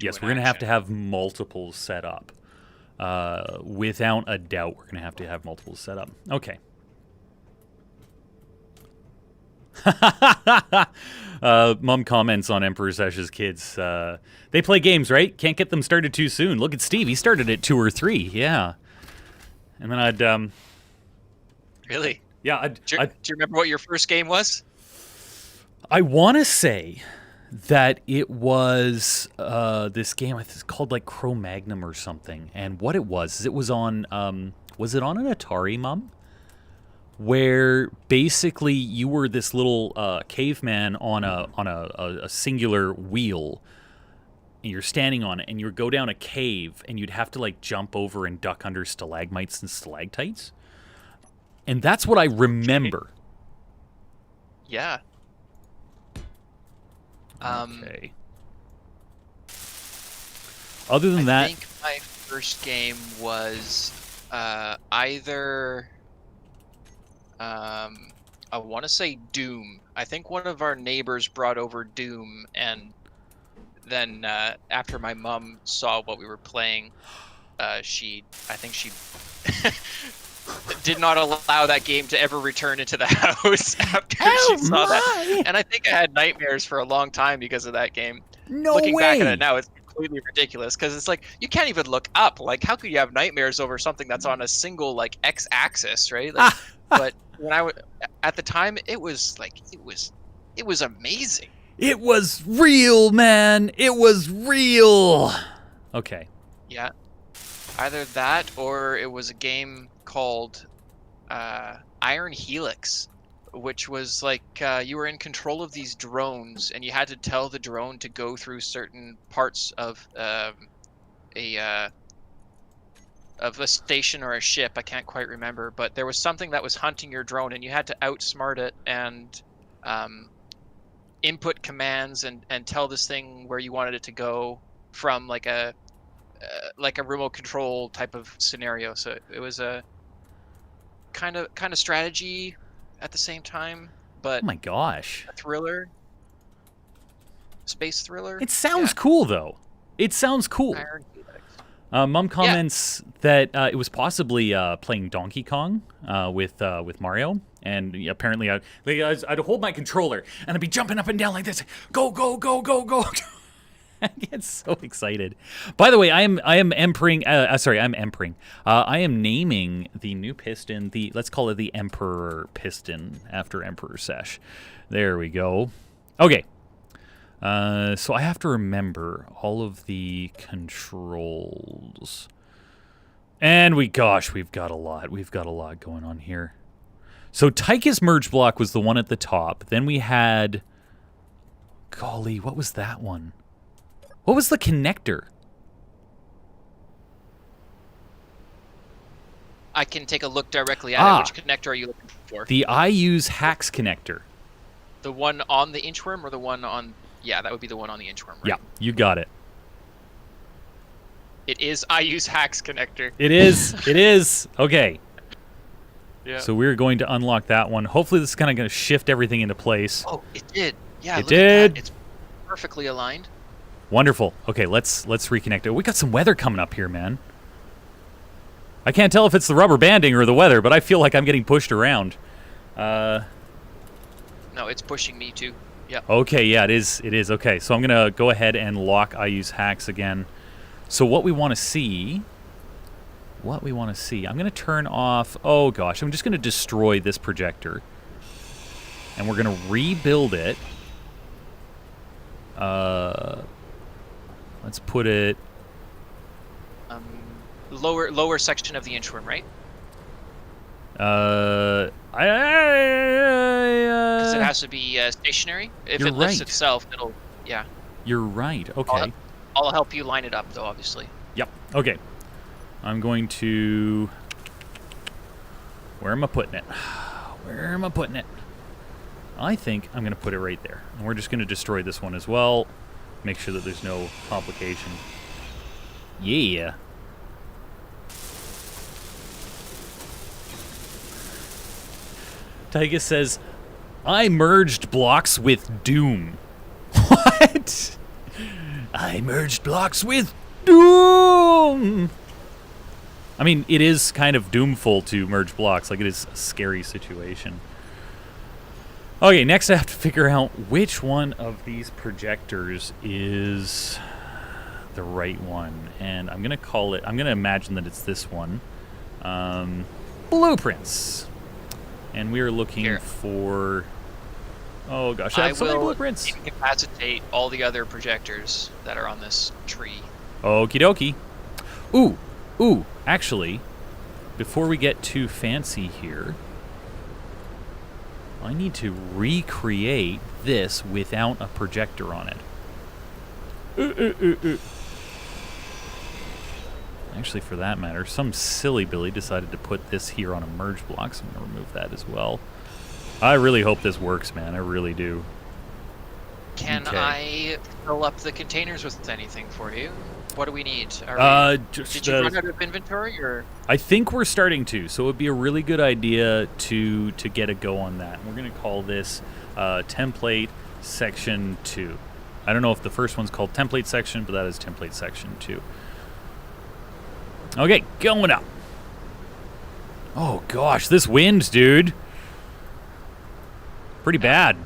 Yes, we're gonna have to have multiples set up. Without a doubt, we're gonna have to have multiples set up. Okay. Mom comments on Emperor Sesh's kids. They play games, right? Can't get them started too soon. Look at Steve. He started at 2 or 3. Yeah. And then I'd... Really? Yeah, Do you remember what your first game was? I want to say that it was this game. It's called like Cro-Magnon or something. And what it was is it was on... was it on an Atari, Mom? Where basically you were this little caveman on a singular wheel, and you're standing on it, and you would go down a cave, and you'd have to like jump over and duck under stalagmites and stalactites, and that's what I remember. Yeah. Okay. Other than that, I think my first game was either. I want to say Doom. I think one of our neighbors brought over Doom, and then after my mom saw what we were playing, I think she did not allow that game to ever return into the house after she saw that. And I think I had nightmares for a long time because of that game. no Looking way. back at it now, it's completely ridiculous because it's like you can't even look up. Like, how could you have nightmares over something that's on a single like x-axis, right? Like, but when at the time, it was amazing. It was real, man. It was real. Okay. Yeah, either that or it was a game called Iron Helix, which was like you were in control of these drones, and you had to tell the drone to go through certain parts of a station or a ship. I can't quite remember, but there was something that was hunting your drone, and you had to outsmart it and input commands and tell this thing where you wanted it to go from like a remote control type of scenario. So it was a kind of strategy at the same time, but Oh my gosh. a thriller, space thriller. It sounds cool, though. It sounds cool. Iron Helix. Mom comments that it was possibly playing Donkey Kong with Mario, and apparently I'd hold my controller and I'd be jumping up and down like this. Go, go, go, go, go. I get so excited. By the way, I am emperring. I'm empering. I am naming the new piston. Let's call it the Emperor piston after Emperor Sesh. There we go. Okay. So I have to remember all of the controls. And we've got a lot. We've got a lot going on here. So Tychus merge block was the one at the top. Then we had, golly, what was that one? What was the connector? I can take a look directly at it. Which connector are you looking for? The I use hacks connector. The one on the inchworm or the one on... Yeah, that would be the one on the inchworm, right? Yeah, you got it. It is I use hacks connector. It is. It is. Okay. Yeah. So we're going to unlock that one. Hopefully this is kind of going to shift everything into place. Oh, it did. Yeah, It look at that. did. It's perfectly aligned. Wonderful. Okay, let's reconnect it. We got some weather coming up here, man. I can't tell if it's the rubber banding or the weather, but I feel like I'm getting pushed around. No, it's pushing me too. Yeah. Okay, yeah, it is. It is. Okay, so I'm going to go ahead and lock I use hacks again. So what we want to see... I'm going to turn off... Oh, gosh. I'm just going to destroy this projector. And we're going to rebuild it. Let's put it... Lower section of the inchworm, right? Because Because it has to be stationary. If You're it lifts right. itself, it'll... Yeah. You're right. Okay. I'll help you line it up, though, obviously. Yep. Okay. I'm going to... Where am I putting it? Where am I putting it? I think I'm going to put it right there. And we're just going to destroy this one as well. Make sure that there's no complication. Yeah. Tygus says, I merged blocks with Doom. What? I merged blocks with Doom! I mean, it is kind of doomful to merge blocks. Like, it is a scary situation. Okay, next I have to figure out which one of these projectors is the right one. And I'm going to imagine that it's this one. Blueprints. And we are looking for... Oh gosh, I have so many blueprints. Incapacitate all the other projectors that are on this tree. Okie dokie. Ooh, actually, before we get too fancy here, I need to recreate this without a projector on it. Actually, for that matter, some silly Billy decided to put this here on a merge block, so I'm going to remove that as well. I really hope this works, man. I really do. Can I fill up the containers with anything for you? What do we need? Did you run out of inventory, or? I think we're starting to, so it would be a really good idea to get a go on that. We're going to call this template section 2. I don't know if the first one's called template section, but that is template section 2. Okay, going up. Oh gosh, this wind, dude. Pretty bad.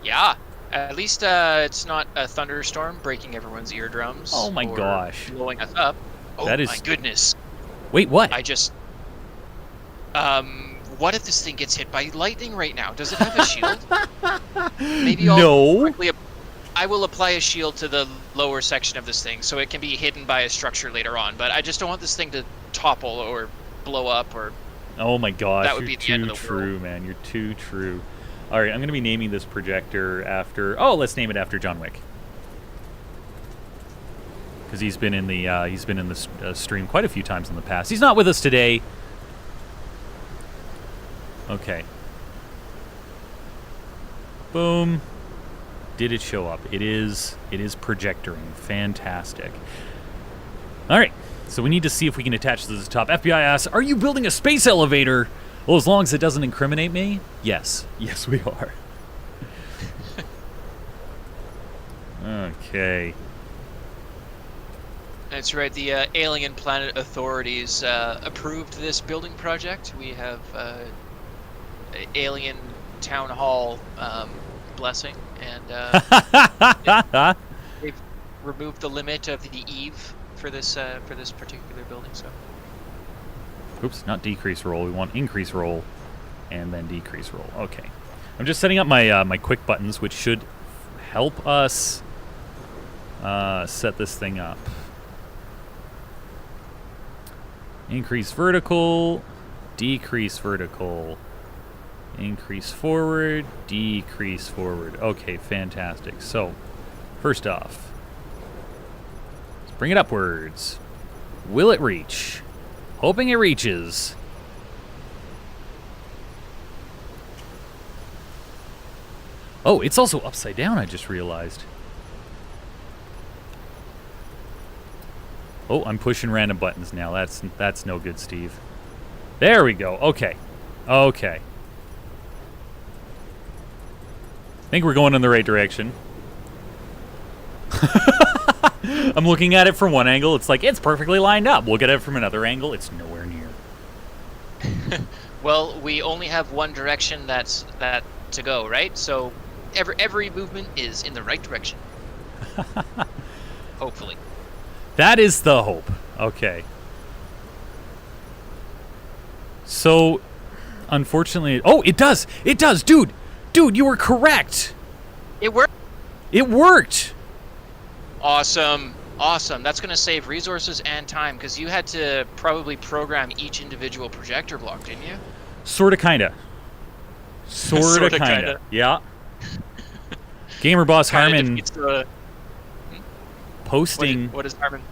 Yeah. At least it's not a thunderstorm breaking everyone's eardrums. Oh my gosh. Blowing us up. Oh that is... my goodness. Wait, what? I just... what if this thing gets hit by lightning right now? Does it have a shield? Maybe I will apply a shield to the lower section of this thing so it can be hidden by a structure later on. But I just don't want this thing to topple or blow up or... Oh my gosh, that would be the end of the true, world. Man. You're too true. All right, I'm going to be naming this projector after... Oh, let's name it after John Wick. Because he's been in the stream quite a few times in the past. He's not with us today. Okay. Boom. Did it show up? It is projectoring. Fantastic. All right. So we need to see if we can attach this to the top. FBI asks, are you building a space elevator? Well, as long as it doesn't incriminate me, yes. Yes, we are. Okay. That's right. The Alien Planet authorities approved this building project. We have Alien Town Hall blessing, and they've removed the limit of the eve for this particular building. So. Oops, not decrease roll. We want increase roll, and then decrease roll. Okay. I'm just setting up my my quick buttons, which should help us set this thing up. Increase vertical, decrease vertical, increase forward, decrease forward. Okay, fantastic. So, first off, let's bring it upwards. Will it reach? Hoping it reaches. Oh, it's also upside down, I just realized. Oh, I'm pushing random buttons now. That's no good, Steve. There we go. Okay. Okay. I think we're going in the right direction. I'm looking at it from one angle. It's like, it's perfectly lined up. Look at it from another angle. It's nowhere near. Well, we only have one direction that to go, right? So every movement is in the right direction. Hopefully. That is the hope. Okay. So, unfortunately... Oh, it does! It does! Dude! Dude, you were correct! It worked! It worked! Awesome. Awesome. That's going to save resources and time, because you had to probably program each individual projector block, didn't you? Sorta, kinda. Sorta, kinda. Yeah. Gamer Boss Harmon posting... What is Harmon?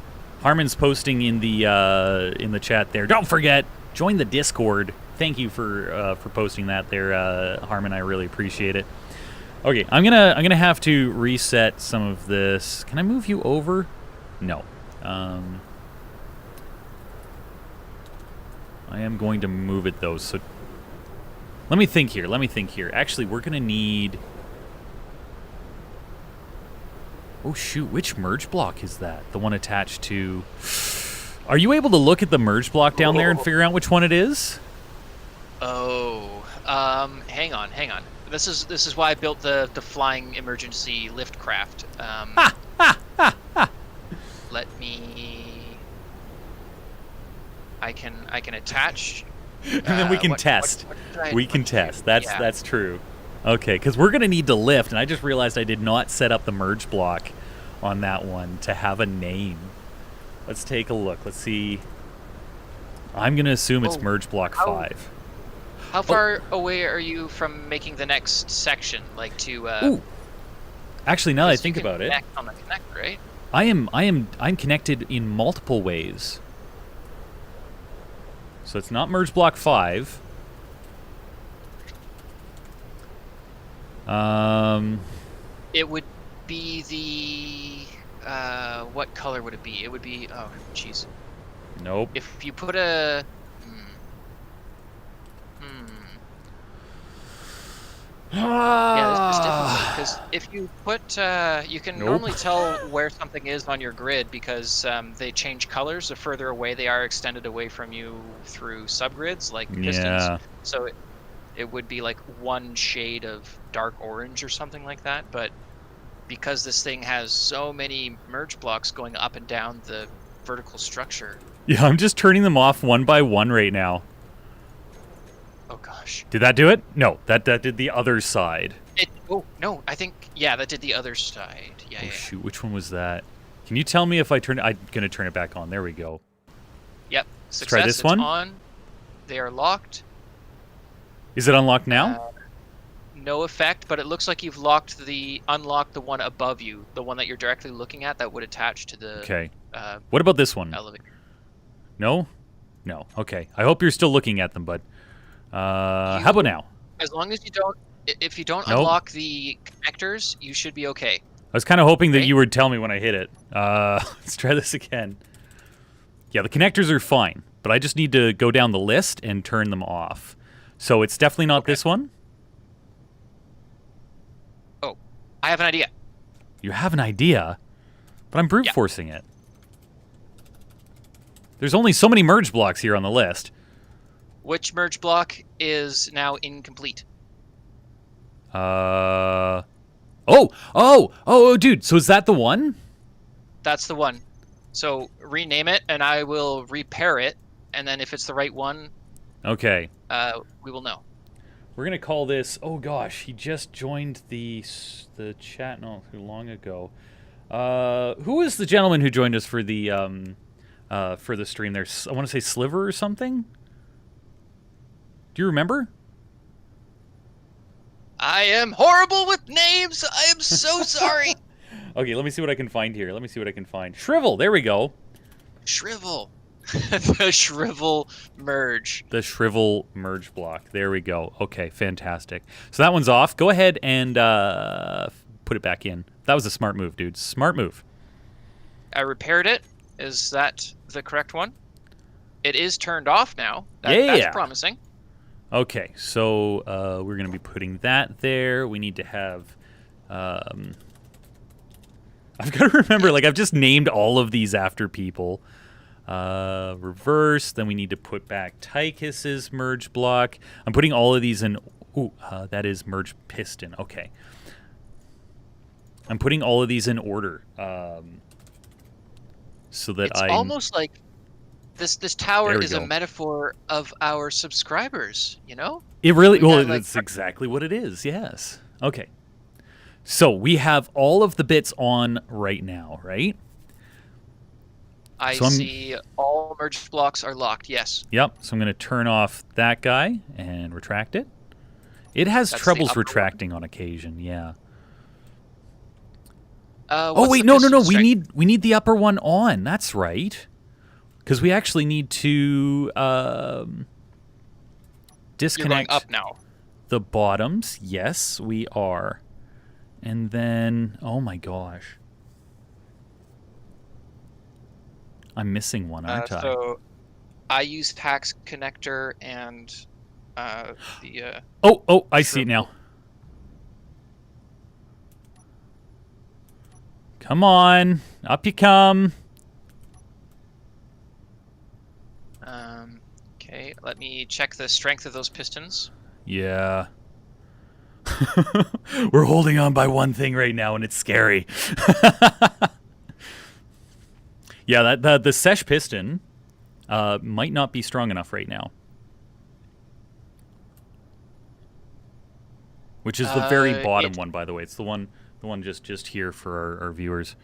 Harmon's posting in the chat there. Don't forget, join the Discord. Thank you for posting that there, Harmon. I really appreciate it. Okay, I'm gonna have to reset some of this. Can I move you over? No. I am going to move it though. So let me think here. Actually, we're gonna need. Oh shoot! Which merge block is that? The one attached to. Are you able to look at the merge block down there and figure out which one it is? Oh, Hang on. This is why I built the flying emergency lift craft. Let me. I can attach. And then we can test. We can test. That's true. Okay, because we're gonna need to lift, and I just realized I did not set up the merge block on that one to have a name. Let's take a look. Let's see. I'm gonna assume it's merge block 5. How far away are you from making the next section? Like to. Ooh. Actually, now that I think about it, on the connector, right? I'm connected in multiple ways. So it's not merge block 5. It would be the what color would it be? It would be jeez. Nope. If you put a yeah, this is difficult because if you put you can normally tell where something is on your grid because they change colors the further away they are extended away from you through subgrids like pistons. Yeah. So it would be like one shade of dark orange or something like that, but because this thing has so many merge blocks going up and down the vertical structure. Yeah, I'm just turning them off one by one right now. Oh gosh. Did that do it? No, that did the other side. Oh no, I think that did the other side. Yeah. Oh shoot, which one was that? Can you tell me if I turn? I'm gonna turn it back on. There we go. Yep. Let's try this one. On. They are locked. Is it unlocked now? No effect, but it looks like you've unlocked the one above you, the one that you're directly looking at that would attach to the. Okay. What about this one? Elevator. No. Okay. I hope you're still looking at them, bud. How about now? As long as you don't, if you don't unlock the connectors, you should be okay. I was kind of hoping that you would tell me when I hit it. Let's try this again. Yeah, the connectors are fine, but I just need to go down the list and turn them off. So it's definitely not this one? Oh, I have an idea. You have an idea? But I'm brute forcing it. There's only so many merge blocks here on the list. Which merge block is now incomplete? Oh, dude. So is that the one? That's the one. So rename it, and I will repair it. And then if it's the right one, okay, we will know. We're gonna call this. Oh gosh, he just joined the chat not too long ago. Who is the gentleman who joined us for the stream? There's I want to say Sliver or something. Do you remember? I am horrible with names. I am so sorry. Okay, let me see what I can find here. Shrivel. There we go. Shrivel. The Shrivel merge. The Shrivel merge block. There we go. Okay, fantastic. So that one's off. Go ahead and put it back in. That was a smart move, dude. Smart move. I repaired it. Is that the correct one? It is turned off now. That's promising. Okay, so we're going to be putting that there. We need to have... I've got to remember, like, I've just named all of these after people. Reverse, then we need to put back Tychus's merge block. I'm putting all of these in... Ooh, that is merge piston. Okay. I'm putting all of these in order. So that it's almost like this tower is a metaphor of our subscribers, you know? It really, that's exactly what it is, yes. Okay. So we have all of the bits on right now, right? I see all merged blocks are locked, yes. Yep, so I'm going to turn off that guy and retract it. It has troubles retracting on occasion, yeah. Oh wait, no. We need the upper one on. That's right. Because we actually need to disconnect You're going up now. The bottoms. Yes, we are. And then, oh my gosh. I'm missing one, aren't I? So I used Hack's connector and the... Oh, I see it now. Come on, up you come. Okay, let me check the strength of those pistons. Yeah. We're holding on by one thing right now, and it's scary. Yeah, the sesh piston might not be strong enough right now. Which is the very bottom one, by the way. It's the one just here for our viewers.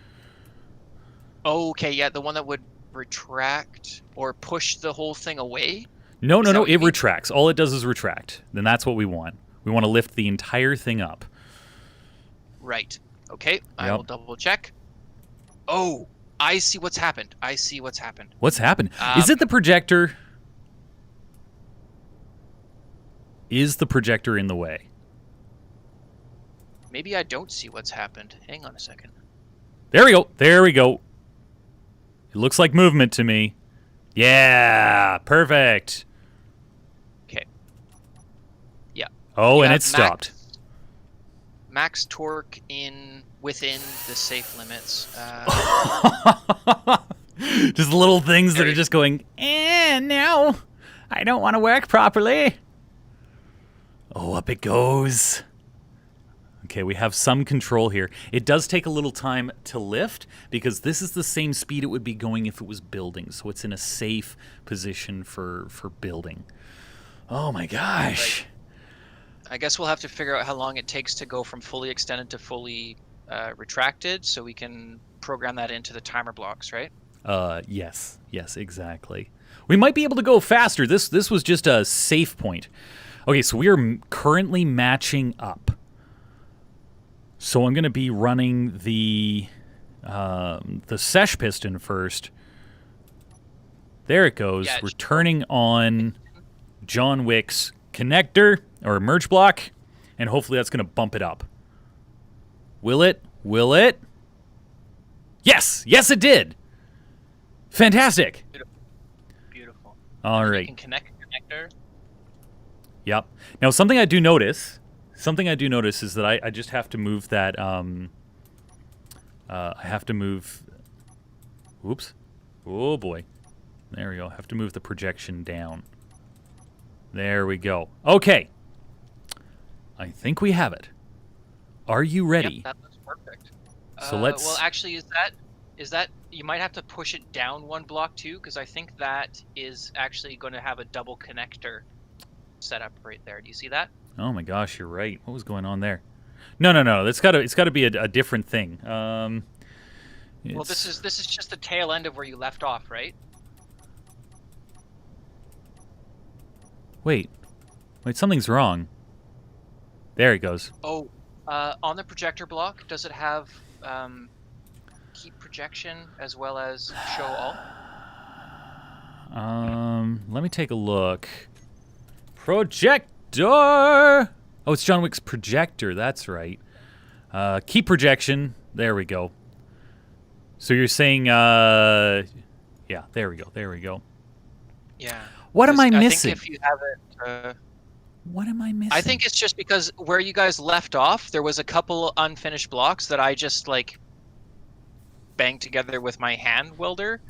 Okay, yeah, the one that would retract or push the whole thing away? No. It retracts. All it does is retract. Then that's what we want. We want to lift the entire thing up. Right. Okay, I will double check. Oh, I see what's happened. What's happened? Is it the projector? Is the projector in the way? Maybe I don't see what's happened. Hang on a second. There we go. It looks like movement to me. Yeah, perfect. Okay. Yeah. Oh, and it stopped. Max torque within the safe limits. Just little things that are just going, no, I don't want to work properly. Oh, up it goes. Okay, we have some control here. It does take a little time to lift because this is the same speed it would be going if it was building. So it's in a safe position for building. Oh my gosh. Right. I guess we'll have to figure out how long it takes to go from fully extended to fully retracted so we can program that into the timer blocks, right? Yes, exactly. We might be able to go faster. This was just a safe point. Okay, so we are currently matching up. So I'm going to be running the sesh piston first. There it goes. Yeah, we're turning on John Wick's connector or merge block, and hopefully that's going to bump it up. Will it? Yes, it did. Fantastic. Beautiful. All right. You can connect a connector. Yep. Now something I do notice is that I just have to move that. I have to move. Oops. Oh boy. There we go. I have to move the projection down. There we go. Okay. I think we have it. Are you ready? Yep, that looks perfect. So let's. Well, actually, is that you might have to push it down one block too, because I think that is actually going to have a double connector set up right there. Do you see that? Oh my gosh, you're right. What was going on there? No. It's got to be a different thing. Well, this is just the tail end of where you left off, right? Wait, something's wrong. There it goes. Oh, on the projector block, does it have keep projection as well as show all? Let me take a look. Projector. Oh, it's John Wick's projector. That's right. Keep projection. There we go. So you're saying, yeah, there we go. Yeah. What am I missing? I think if you have it. What am I missing? I think it's just because where you guys left off, there was a couple unfinished blocks that I just like banged together with my hand welder.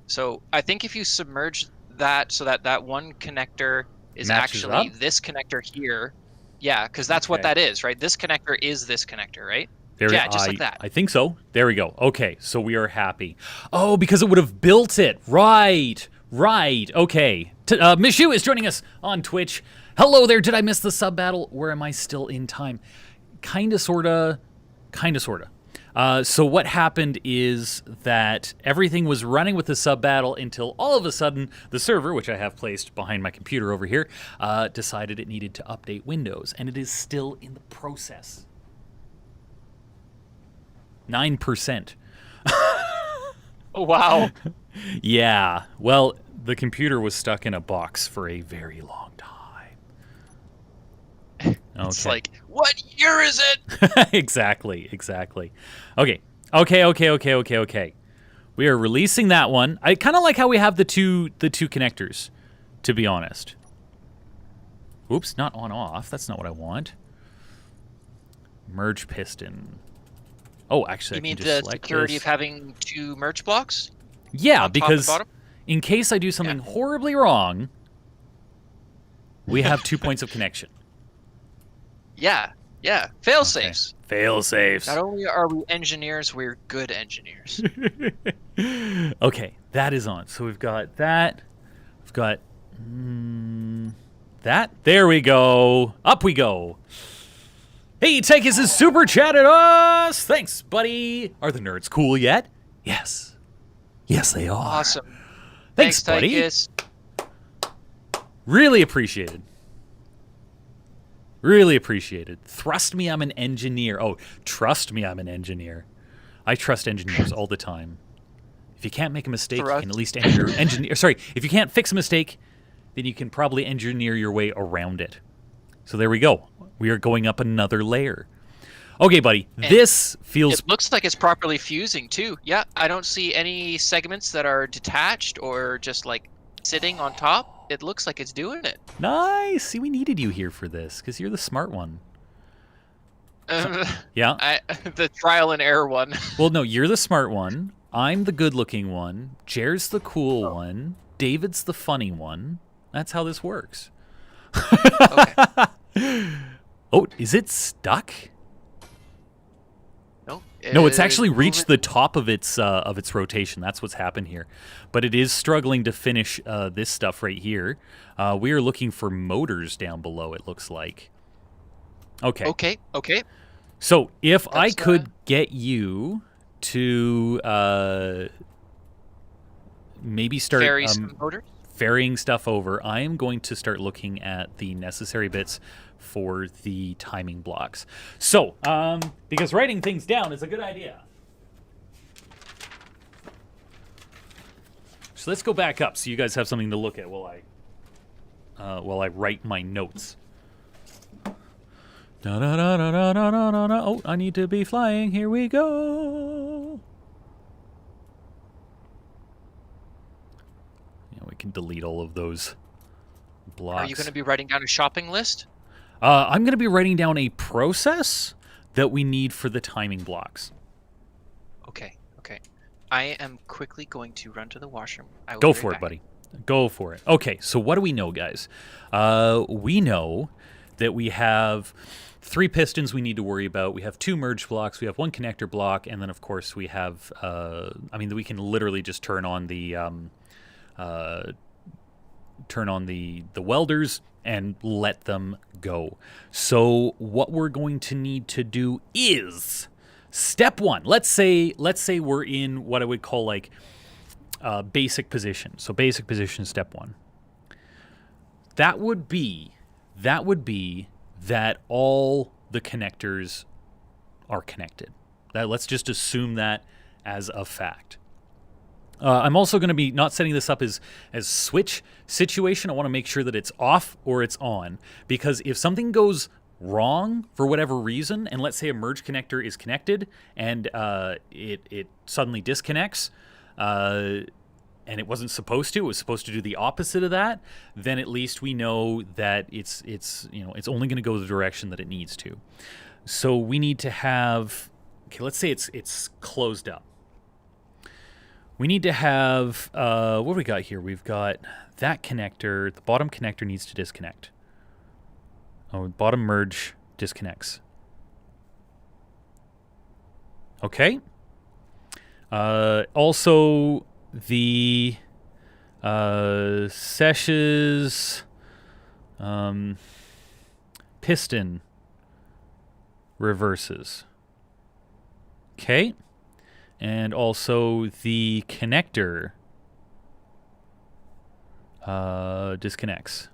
So I think if you submerge that so that one connector is matches actually up? This connector here. Yeah, because that's what that is, right? This connector is this connector, right? Yeah, just like that. I think so. There we go. Okay, so we are happy. Oh, because it would have built it. Right. Okay. Miss Yu is joining us on Twitch. Hello there. Did I miss the sub battle? Or am I still in time? Kinda, sorta. So what happened is that everything was running with the sub battle until all of a sudden the server, which I have placed behind my computer over here, decided it needed to update Windows, and it is still in the process. 9%. Oh, wow. Yeah. Well, the computer was stuck in a box for a very long time. Okay. It's like, what year is it? Exactly. Okay. We are releasing that one. I kind of like how we have the two connectors, to be honest. Oops, not on off. That's not what I want. Merge piston. Oh, actually, You mean I can just the security this. of having two merge blocks? Yeah, on top and because bottom? in case I do something horribly wrong, we have 2 points of connection. Yeah. Fail safes. Fail safes. Not only are we engineers, we're good engineers. Okay, that is on. So we've got that. We've got that. There we go. Up we go. Hey, Tychus is super chatted us. Thanks, buddy. Are the nerds cool yet? Yes. Yes, they are. Awesome. Thanks, buddy. Tychus. Really appreciated. Really appreciated. Thrust me, I'm an engineer. Oh, trust me, I'm an engineer. I trust engineers all the time. If you can't make a mistake, you can at least engineer. Sorry, if you can't fix a mistake, then you can probably engineer your way around it. So there we go. We are going up another layer. Okay, buddy. And this feels... It looks like it's properly fusing, too. Yeah, I don't see any segments that are detached or just, like, sitting on top. It looks like it's doing it. Nice. See, we needed you here for this, because you're the smart one. Yeah? The trial and error one. Well, no, you're the smart one. I'm the good-looking one. Jer's the cool one. David's the funny one. That's how this works. Okay. Oh, is it stuck? No, it's actually reached the top of its rotation. That's what's happened here. But it is struggling to finish this stuff right here. We are looking for motors down below, it looks like. Okay. Okay. So if I could get you to maybe start ferry some motors? Ferrying stuff over, I am going to start looking at the necessary bits for the timing blocks. So, because writing things down is a good idea. So let's go back up so you guys have something to look at while I write my notes. Oh, I need to be flying. Here we go. We can delete all of those blocks. Are you going to be writing down a shopping list? I'm going to be writing down a process that we need for the timing blocks. Okay. I am quickly going to run to the washroom. Go for it, buddy. Go for it. Okay, so what do we know, guys? We know that we have 3 pistons we need to worry about. We have 2 merge blocks. We have 1 connector block. And then, of course, we have... we can literally just turn on the welders and let them go. So what we're going to need to do is step 1. Let's say we're in what I would call like basic position. So basic position, step 1. That would be that all the connectors are connected. Let's just assume that as a fact. I'm also going to be not setting this up as switch situation. I want to make sure that it's off or it's on, because if something goes wrong for whatever reason, and let's say a merge connector is connected and it suddenly disconnects, and it wasn't supposed to, it was supposed to do the opposite of that, then at least we know that it's only going to go the direction that it needs to. So we need to have, let's say it's closed up. We need to have, what do we got here? We've got that connector. The bottom connector needs to disconnect. Oh, bottom merge disconnects. Okay. Also, the seshes piston reverses. Okay. And also the connector disconnects.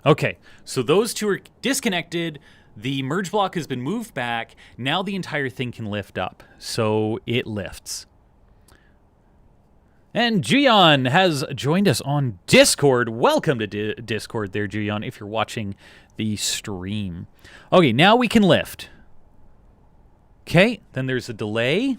Okay, so those 2 are disconnected. The merge block has been moved back. Now the entire thing can lift up. So it lifts. And Gion has joined us on Discord. Welcome to Discord there, Gion, if you're watching the stream. Okay, now we can lift. Okay, then there's a delay.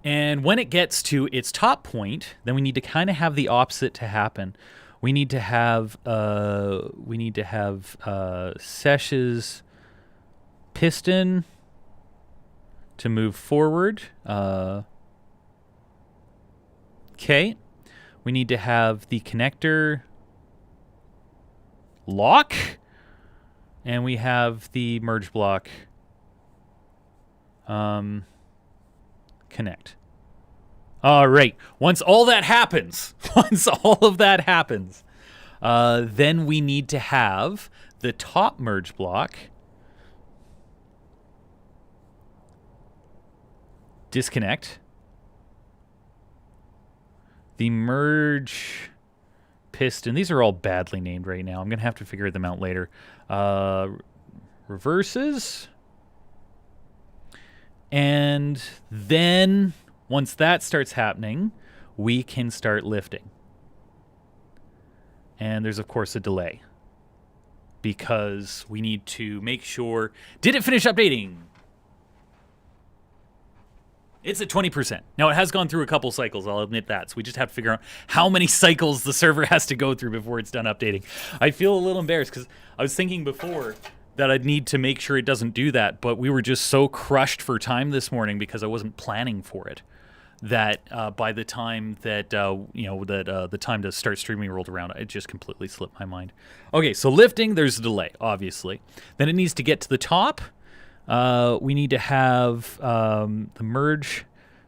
And when it gets to its top point, then we need to kind of have the opposite to happen. We need to have seshes piston to move forward. Okay. We need to have the connector lock. And we have the merge block connect. All right. Once all that happens, then we need to have the top merge block disconnect. The merge piston. These are all badly named right now. I'm going to have to figure them out later. Reverses. And then once that starts happening, we can start lifting. And there's, of course, a delay because we need to make sure. Did it finish updating? It's at 20%. Now, it has gone through a couple cycles, I'll admit that. So we just have to figure out how many cycles the server has to go through before it's done updating. I feel a little embarrassed because I was thinking before that I'd need to make sure it doesn't do that, but we were just so crushed for time this morning because I wasn't planning for it that by the time that, the time to start streaming rolled around, it just completely slipped my mind. Okay, so lifting, there's a delay, obviously. Then it needs to get to the top. We need to have the merge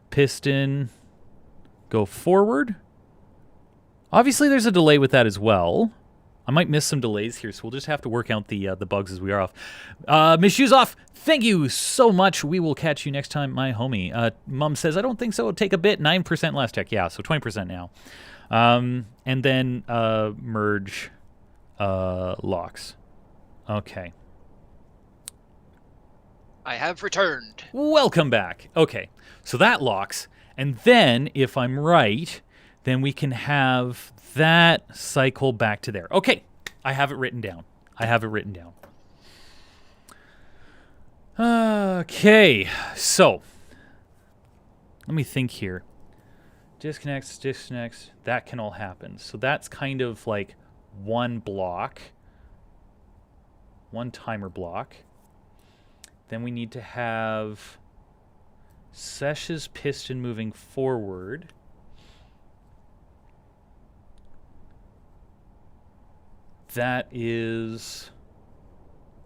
piston go forward. Obviously, there's a delay with that as well. I might miss some delays here, so we'll just have to work out the bugs as we are off. Miss Shoesoff, thank you so much. We will catch you next time, my homie. Mum says, I don't think so. It'll take a bit. 9% last check. Yeah, so 20% now. And then merge locks. Okay. I have returned. Welcome back. Okay, so that locks. And then, if I'm right, then we can have that cycle back to there. Okay, I have it written down. Okay, so let me think here. Disconnects, that can all happen. So that's kind of like one block, one timer block. Then we need to have Sesh's piston moving forward. That is...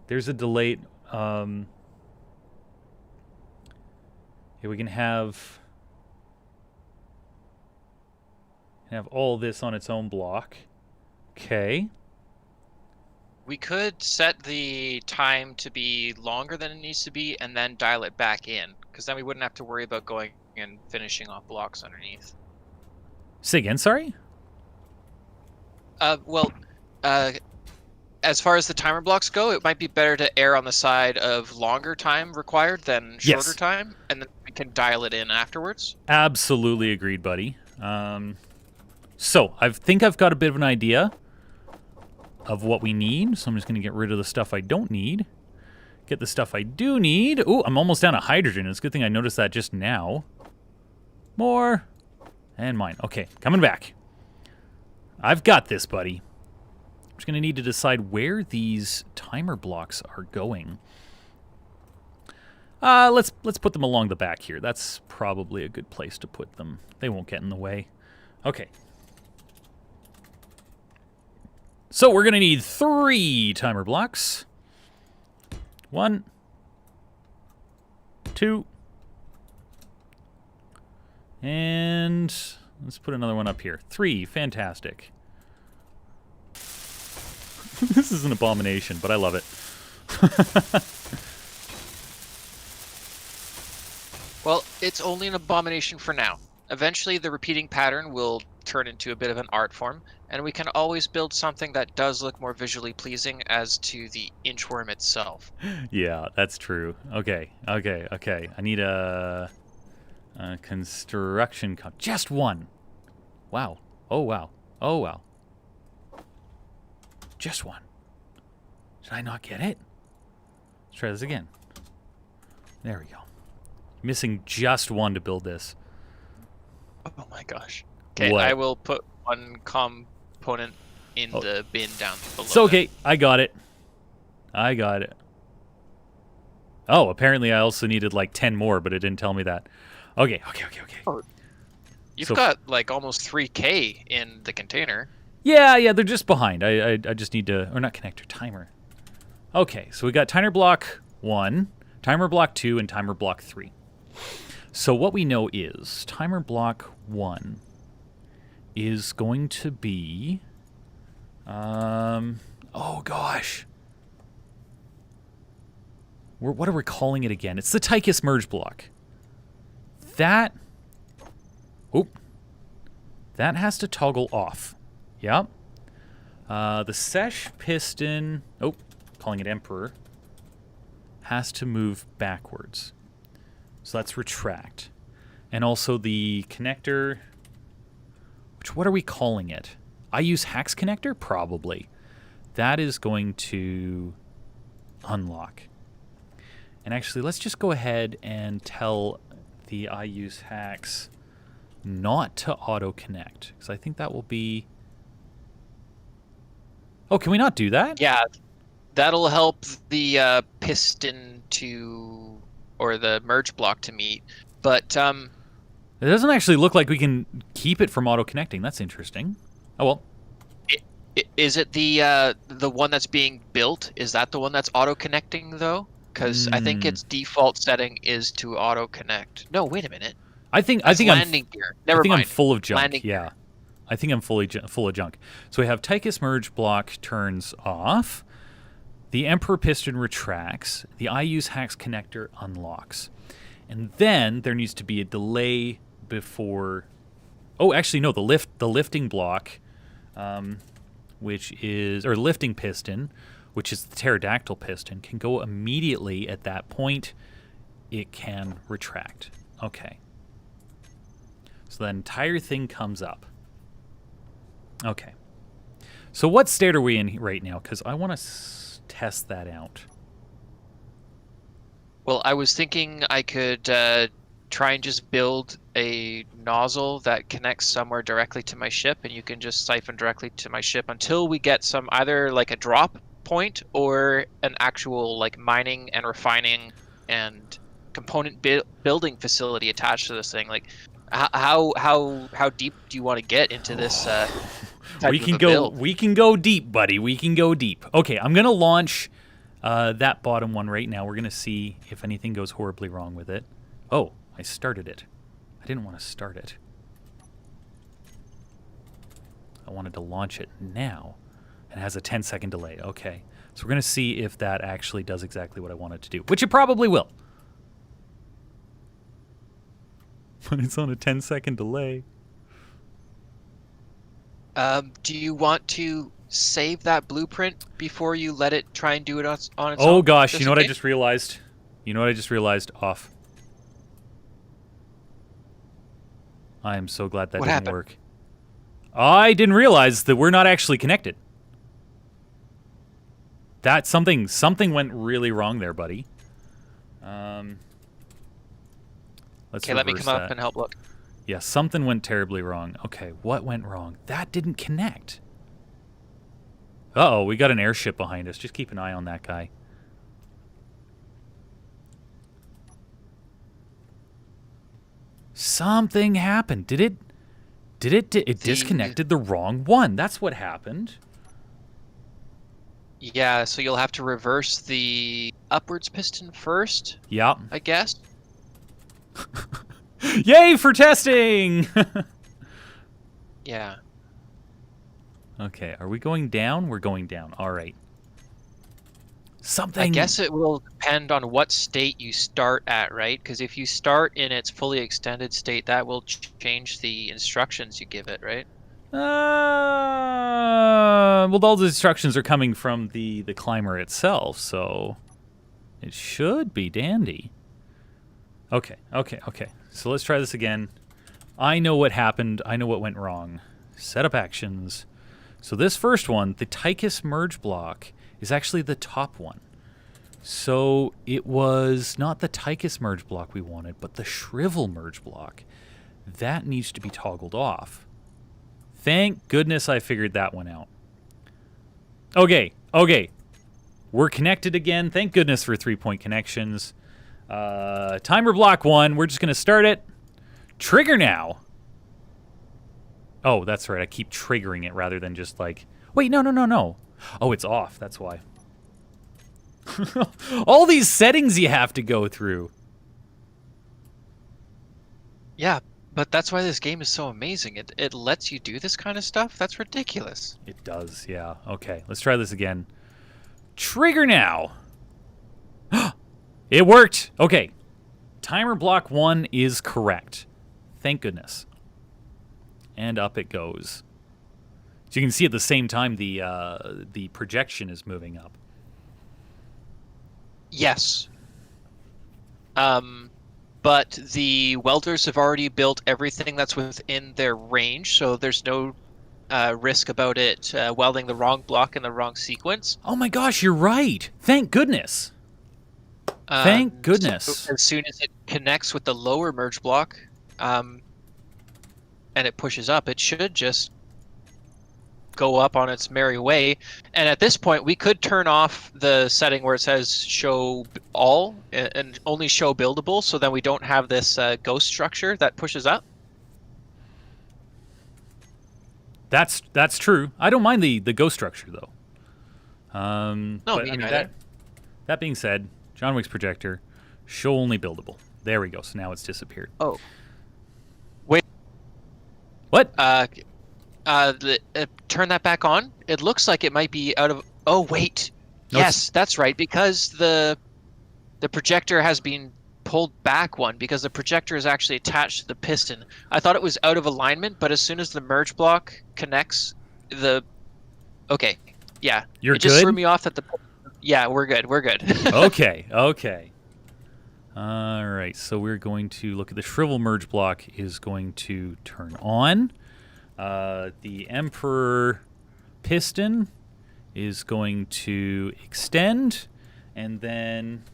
There's a delay. Yeah, we can have all this on its own block. Okay. We could set the time to be longer than it needs to be and then dial it back in, because then we wouldn't have to worry about going and finishing off blocks underneath. Say again, sorry? As far as the timer blocks go, it might be better to err on the side of longer time required than shorter time, and then we can dial it in afterwards. Absolutely agreed, buddy. So, I think I've got a bit of an idea of what we need, so I'm just going to get rid of the stuff I don't need. Get the stuff I do need. Ooh, I'm almost down to hydrogen. It's a good thing I noticed that just now. More. And mine. Okay, coming back. I've got this, buddy. I'm just going to need to decide where these timer blocks are going. Let's put them along the back here. That's probably a good place to put them. They won't get in the way. Okay. So we're going to need 3 timer blocks. 1, 2, and let's put another one up here. 3, fantastic. This is an abomination, but I love it. Well, it's only an abomination for now. Eventually, the repeating pattern will turn into a bit of an art form, and we can always build something that does look more visually pleasing as to the inchworm itself. Yeah, that's true. Okay. I need a construction just 1. Wow. Oh, wow. Just 1. Did I not get it? Let's try this again. There we go. Missing just 1 to build this. Oh my gosh. Okay, What? I will put 1 component in the bin down below. It's okay. I got it. Oh, apparently I also needed like 10 more, but it didn't tell me that. Okay. Oh. You've got like almost 3K in the container. Yeah, they're just behind. I just need to, or not connector, timer. Okay, so we got timer block 1, timer block 2, and timer block 3. So what we know is timer block 1 is going to be, oh gosh. What are we calling it again? It's the Tychus merge block. That has to toggle off. Yep. The sesh piston, calling it Emperor, has to move backwards. So that's retract. And also the connector, what are we calling it? I use Hax connector? Probably. That is going to unlock. And actually, let's just go ahead and tell the I use Hax not to auto connect, because I think that will be... Oh, can we not do that? Yeah, that'll help the piston to, or the merge block to meet. But it doesn't actually look like we can keep it from auto connecting. That's interesting. Oh well. Is it the one that's being built? Is that the one that's auto connecting though? Because I think its default setting is to auto connect. No, wait a minute. I think landing gear. Never mind. I'm full of junk. Landing yeah. gear. I think I'm full of junk. So we have Tychus merge block turns off. The Emperor piston retracts. The I use Hax connector unlocks. And then there needs to be a delay before... Oh, actually, no. The lifting block, which is... Or lifting piston, which is the pterodactyl piston, can go immediately at that point. It can retract. Okay. So the entire thing comes up. Okay. So what state are we in right now? Because I want to test that out. Well, I was thinking I could try and just build a nozzle that connects somewhere directly to my ship, and you can just siphon directly to my ship until we get some either like a drop point or an actual like mining and refining and component building facility attached to this thing. Like, how deep do you want to get into this? Type we can of a go. build? We can go deep, buddy. We can go deep. Okay, I'm gonna launch that bottom one right now. We're gonna see if anything goes horribly wrong with it. Oh, I started it. I didn't want to start it. I wanted to launch it now. It has a 10-second delay. Okay, so we're gonna see if that actually does exactly what I want it to do, which it probably will. But it's on a 10-second delay. Do you want to save that blueprint before you let it try and do it on its own? Oh gosh, you know what I just realized? Off. I am so glad that didn't work. I didn't realize that we're not actually connected. That something went really wrong there, buddy. Okay, let me come up and help look. Yeah, something went terribly wrong. Okay, what went wrong? That didn't connect. Uh-oh, we got an airship behind us. Just keep an eye on that guy. Something happened. It disconnected the wrong one. That's what happened. Yeah, so you'll have to reverse the upwards piston first. Yep. I guess. Yay for testing! Yeah. Okay, are we going down? We're going down. All right. Something... I guess it will depend on what state you start at, right? Because if you start in its fully extended state, that will change the instructions you give it, right? Well, all the instructions are coming from the climber itself, so it should be dandy. Okay. So let's try this again. I know what happened. I know what went wrong. Setup actions. So this first one, the Tychus merge block, is actually the top one. So it was not the Tychus merge block we wanted, but the Shrivel merge block. That needs to be toggled off. Thank goodness I figured that one out. Okay. We're connected again. Thank goodness for 3-point connections. Timer block 1. We're just going to start it. Trigger now. Oh, that's right. I keep triggering it rather than just like... Wait, no. Oh, it's off. That's why. All these settings you have to go through. Yeah, but that's why this game is so amazing. It lets you do this kind of stuff. That's ridiculous. It does, yeah. Okay, let's try this again. Trigger now. It worked. Okay. Timer block 1 is correct. Thank goodness. And up it goes. So you can see at the same time the projection is moving up. Yes. But the welders have already built everything that's within their range, so there's no risk about it welding the wrong block in the wrong sequence. Oh my gosh, you're right. Thank goodness. Thank goodness. So as soon as it connects with the lower merge block, and it pushes up, it should just go up on its merry way. And at this point, we could turn off the setting where it says show all and only show buildable, so then we don't have this ghost structure that pushes up. That's true. I don't mind the ghost structure though. No, but, me neither. That being said, John Wick's projector, show only buildable. There we go. So now it's disappeared. Oh. Wait. What? Turn that back on. It looks like it might be out of... Oh, wait. No, Yes, that's right, because the projector has been pulled back one, because the projector is actually attached to the piston. I thought it was out of alignment, but as soon as the merge block connects, Okay, yeah. You're it just good? threw me off that Yeah, we're good. Okay. All right, so we're going to look at the shrivel merge block is going to turn on. The Emperor piston is going to extend, and then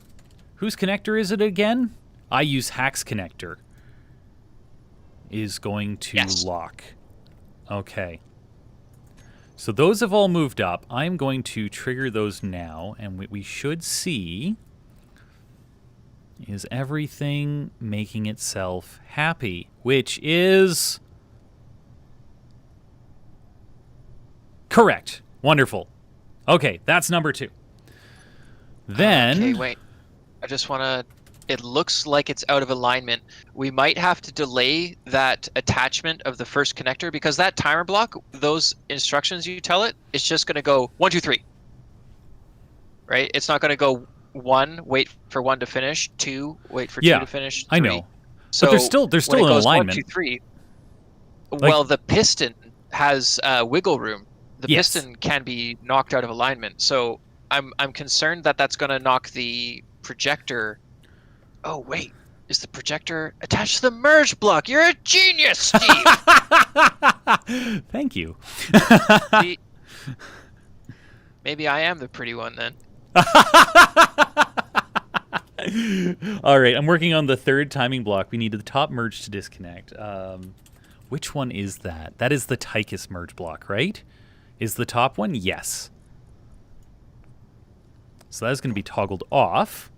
whose connector is it again? I use Hack's connector. Is going to lock. Okay. So those have all moved up. I'm going to trigger those now, and what we should see is everything making itself happy, which is correct. Wonderful. Okay, that's number 2. Then... Okay, wait. I just want to... It looks like it's out of alignment. We might have to delay that attachment of the first connector, because that timer block, those instructions you tell it, it's just going to go 1, 2, 3. Right? It's not going to go 1, wait for 1 to finish, 2, wait for 2 to finish, 3. I know. So but there's still when it an goes alignment. 1, 2, 3. Well, the piston has wiggle room. The piston can be knocked out of alignment. So I'm concerned that that's going to knock the projector. Oh, wait. Is the projector attached to the merge block? You're a genius, Steve! Thank you. Maybe I am the pretty one then. All right, I'm working on the third timing block. We need the top merge to disconnect. Which one is that? That is the Tychus merge block, right? Is the top one? Yes. So that's going to be toggled off.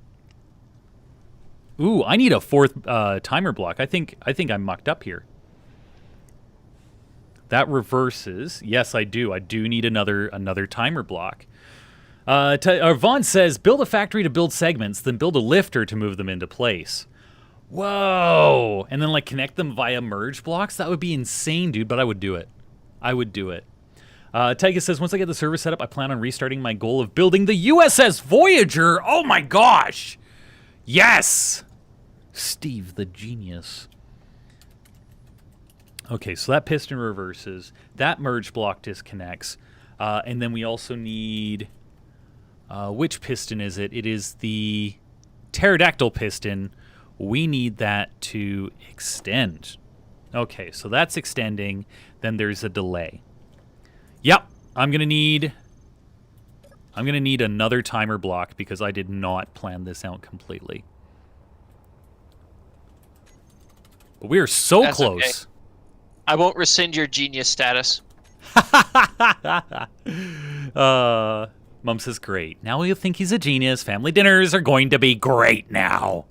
Ooh, I need a 4th timer block. I think I'm mucked up here. That reverses. Yes, I do. I do need another timer block. Vaughn says, build a factory to build segments, then build a lifter to move them into place. Whoa! And then like connect them via merge blocks? That would be insane, dude, but I would do it. Tyga says, once I get the server set up, I plan on restarting my goal of building the USS Voyager. Oh my gosh! Yes! Steve the genius. Okay, so that piston reverses. That merge block disconnects. And then we also need... which piston is it? It is the pterodactyl piston. We need that to extend. Okay, so that's extending. Then there's a delay. Yep, I'm gonna need another timer block because I did not plan this out completely. But we are so That's close. Okay. I won't rescind your genius status. Mom says, great. Now he'll think he's a genius. Family dinners are going to be great now.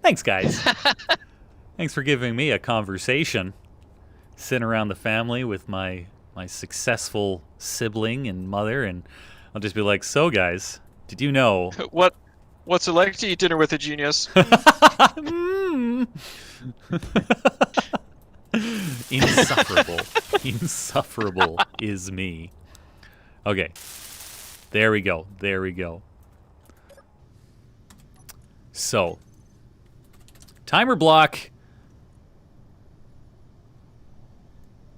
Thanks, guys. Thanks for giving me a conversation. sitting around the family with my successful sibling and mother, and I'll just be like, so guys, did you know? What's it like to eat dinner with a genius? Mm. Insufferable. Insufferable is me. Okay. There we go. There we go. So, timer block.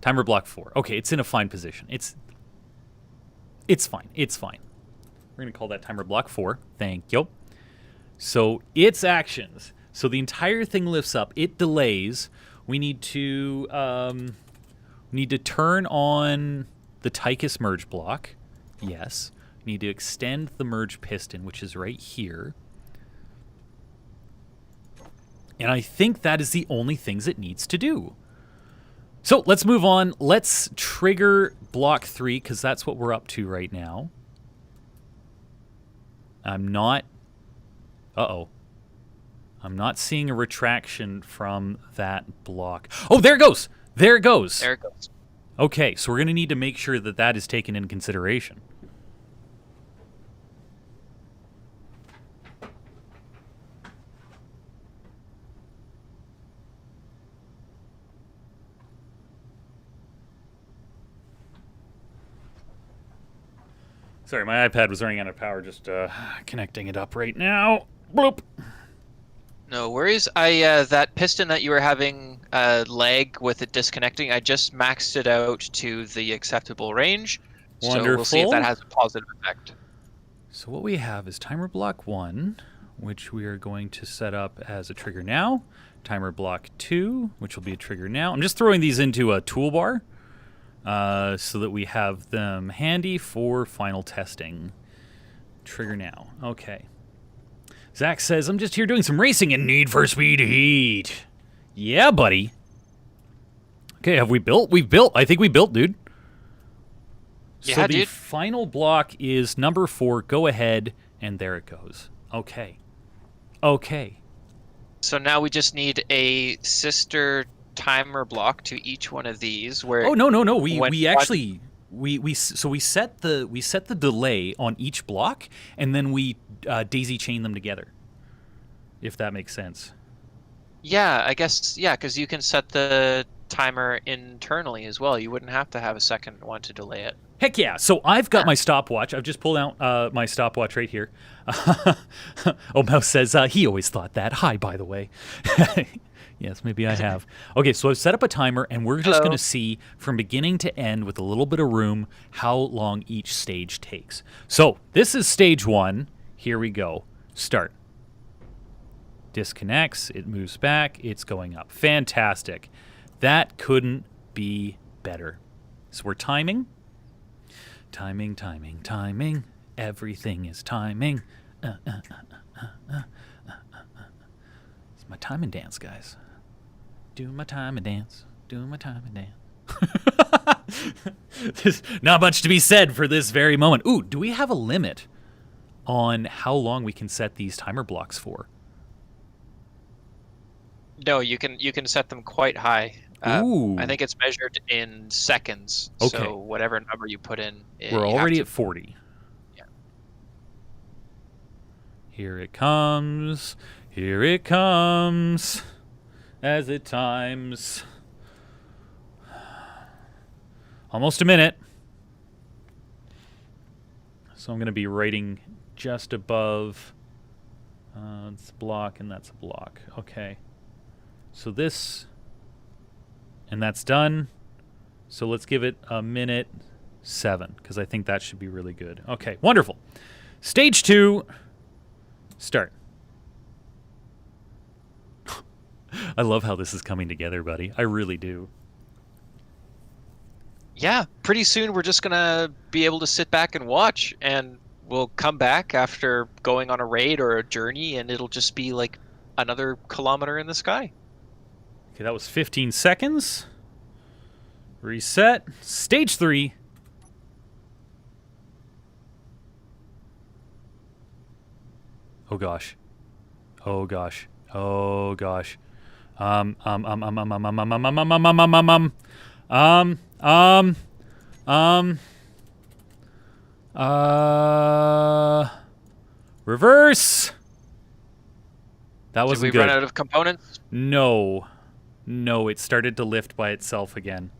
Timer block 4. Okay, it's in a fine position. It's fine. It's fine. We're going to call that timer block 4. Thank you. So, its actions. So the entire thing lifts up. It delays. We need to turn on the Tychus merge block. Yes. We need to extend the merge piston, which is right here. And I think that is the only things it needs to do. So let's move on. Let's trigger block 3, because that's what we're up to right now. I'm not seeing a retraction from that block. Oh, there it goes. There it goes. There it goes. Okay, so we're going to need to make sure that that is taken in consideration. Sorry, my iPad was running out of power, just connecting it up right now. Bloop. No worries. That piston that you were having lag with it disconnecting, I just maxed it out to the acceptable range. Wonderful. So we'll see if that has a positive effect. So what we have is timer block 1, which we are going to set up as a trigger now. Timer block 2, which will be a trigger now. I'm just throwing these into a toolbar so that we have them handy for final testing. Trigger now. Okay. Zach says, I'm just here doing some racing and Need for Speed Heat. Yeah, buddy. Okay, have we built? We've built. I think we built, dude. Yeah, so the dude. final block is number 4. Go ahead, and there it goes. Okay. Okay. So now we just need a sister timer block to each one of these. Where Oh no. We actually set the delay on each block, and then we daisy chain them together. If that makes sense. Yeah, I guess, yeah, because you can set the timer internally as well. You wouldn't have to have a second one to delay it. Heck yeah. So I've got my stopwatch. I've just pulled out my stopwatch right here. Oh, Mouse says, he always thought that. Hi, by the way. Yes, maybe I have. Okay, so I've set up a timer, and we're just going to see from beginning to end with a little bit of room how long each stage takes. So this is stage 1. Here we go. Start. Disconnects. It moves back. It's going up. Fantastic. That couldn't be better. So we're timing. Timing. Everything is timing. It's my timing dance, guys. Do my timing dance. There's not much to be said for this very moment. Ooh, do we have a limit on how long we can set these timer blocks for? No, you can set them quite high. Ooh. I think it's measured in seconds. Okay. So whatever number you put in, We're already at 40. Yeah. Here it comes. Here it comes. As it times. Almost a minute. So I'm going to be writing just above. It's a block, and that's a block. Okay. So this, and that's done. So let's give it a minute 7, because I think that should be really good. Okay, wonderful. Stage 2, start. I love how this is coming together, buddy. I really do. Yeah, pretty soon we're just gonna be able to sit back and watch, and we'll come back after going on a raid or a journey, and it'll just be like another kilometer in the sky. Okay, that was 15 seconds. Reset. Stage 3. Oh gosh. Oh gosh. Oh gosh. Um, um, um, um, um, um, um, um, um, um, um, um, um, um, um, um, um, reverse. That Did we wasn't good. run out of components? No, it started to lift by itself again.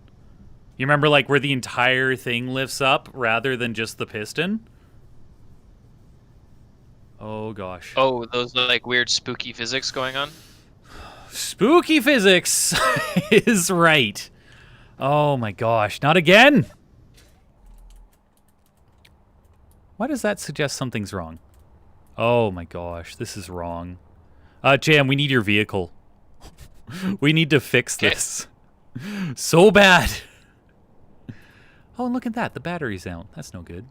You remember, like, where the entire thing lifts up rather than just the piston? Oh, gosh. Oh, those are like weird spooky physics going on? Spooky physics is right. Oh, my gosh. Not again! Why does that suggest something's wrong? Oh, my gosh. This is wrong. Jam, we need your vehicle. We need to fix this. So bad. Oh, and look at that. The battery's out. That's no good.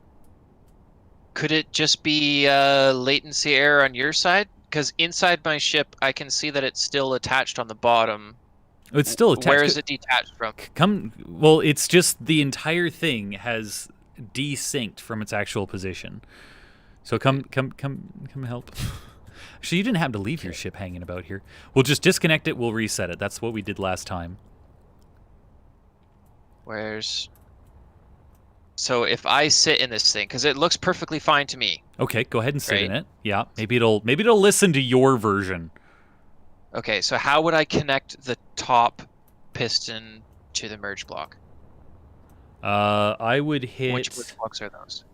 Could it just be latency error on your side? Because inside my ship, I can see that it's still attached on the bottom. It's still attached. Where is it detached from? Well, it's just the entire thing has desynced from its actual position. So come help. Actually, you didn't have to leave your ship hanging about here. We'll just disconnect it. We'll reset it. That's what we did last time. Where's... So if I sit in this thing, because it looks perfectly fine to me. Okay, go ahead and sit in Right. it. Yeah, maybe it'll listen to your version. Okay, so how would I connect the top piston to the merge block? I would hit. Which blocks are those?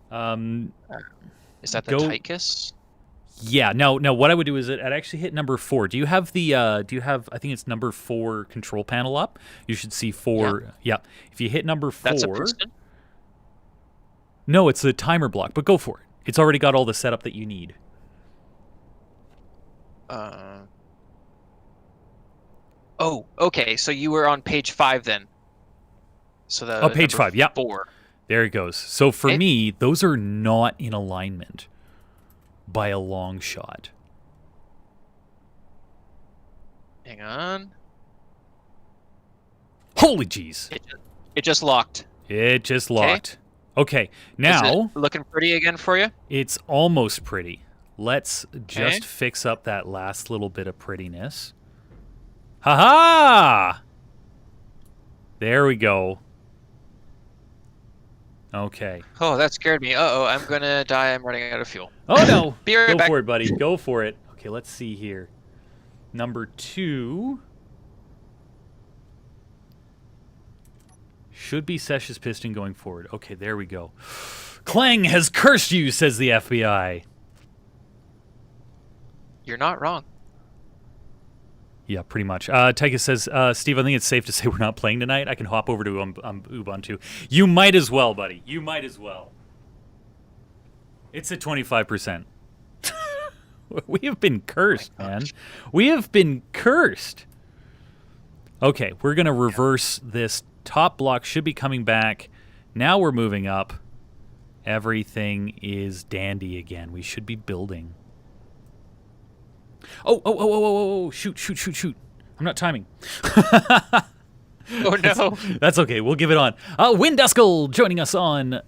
Is that the go- Tychus? Yeah. No. What I would do is I'd actually hit number 4. Do you have the? I think it's number 4 control panel up. You should see 4. Yeah. If you hit number 4. That's a piston? No, it's a timer block. But go for it. It's already got all the setup that you need. Oh, okay. So you were on page 5 then. So the page number 5. Yep. 4. There it goes. So for Okay. me, those are not in alignment by a long shot. Hang on. Holy jeez. It just locked. It just locked. Okay, now Is it looking pretty again for you? it's almost pretty. Let's just Okay. fix up that last little bit of prettiness. Ha-ha! There we go. Okay. Oh, that scared me. Uh-oh, I'm gonna die. I'm running out of fuel. Oh no! Be right Go back. for it, buddy. Go for it. Okay, let's see here. Number 2 should be Sesh's piston going forward. Okay, there we go. Clang has cursed you, says the FBI. You're not wrong. Yeah, pretty much. Tychus says, Steve, I think it's safe to say we're not playing tonight. I can hop over to Ubuntu. You might as well, buddy. You might as well. It's at 25%. We have been cursed, man. We have been cursed. Okay, we're going to reverse this. Top block should be coming back. Now we're moving up. Everything is dandy again. We should be building. Oh, shoot. I'm not timing. Oh no. That's okay. We'll give it on. Winduskel joining us on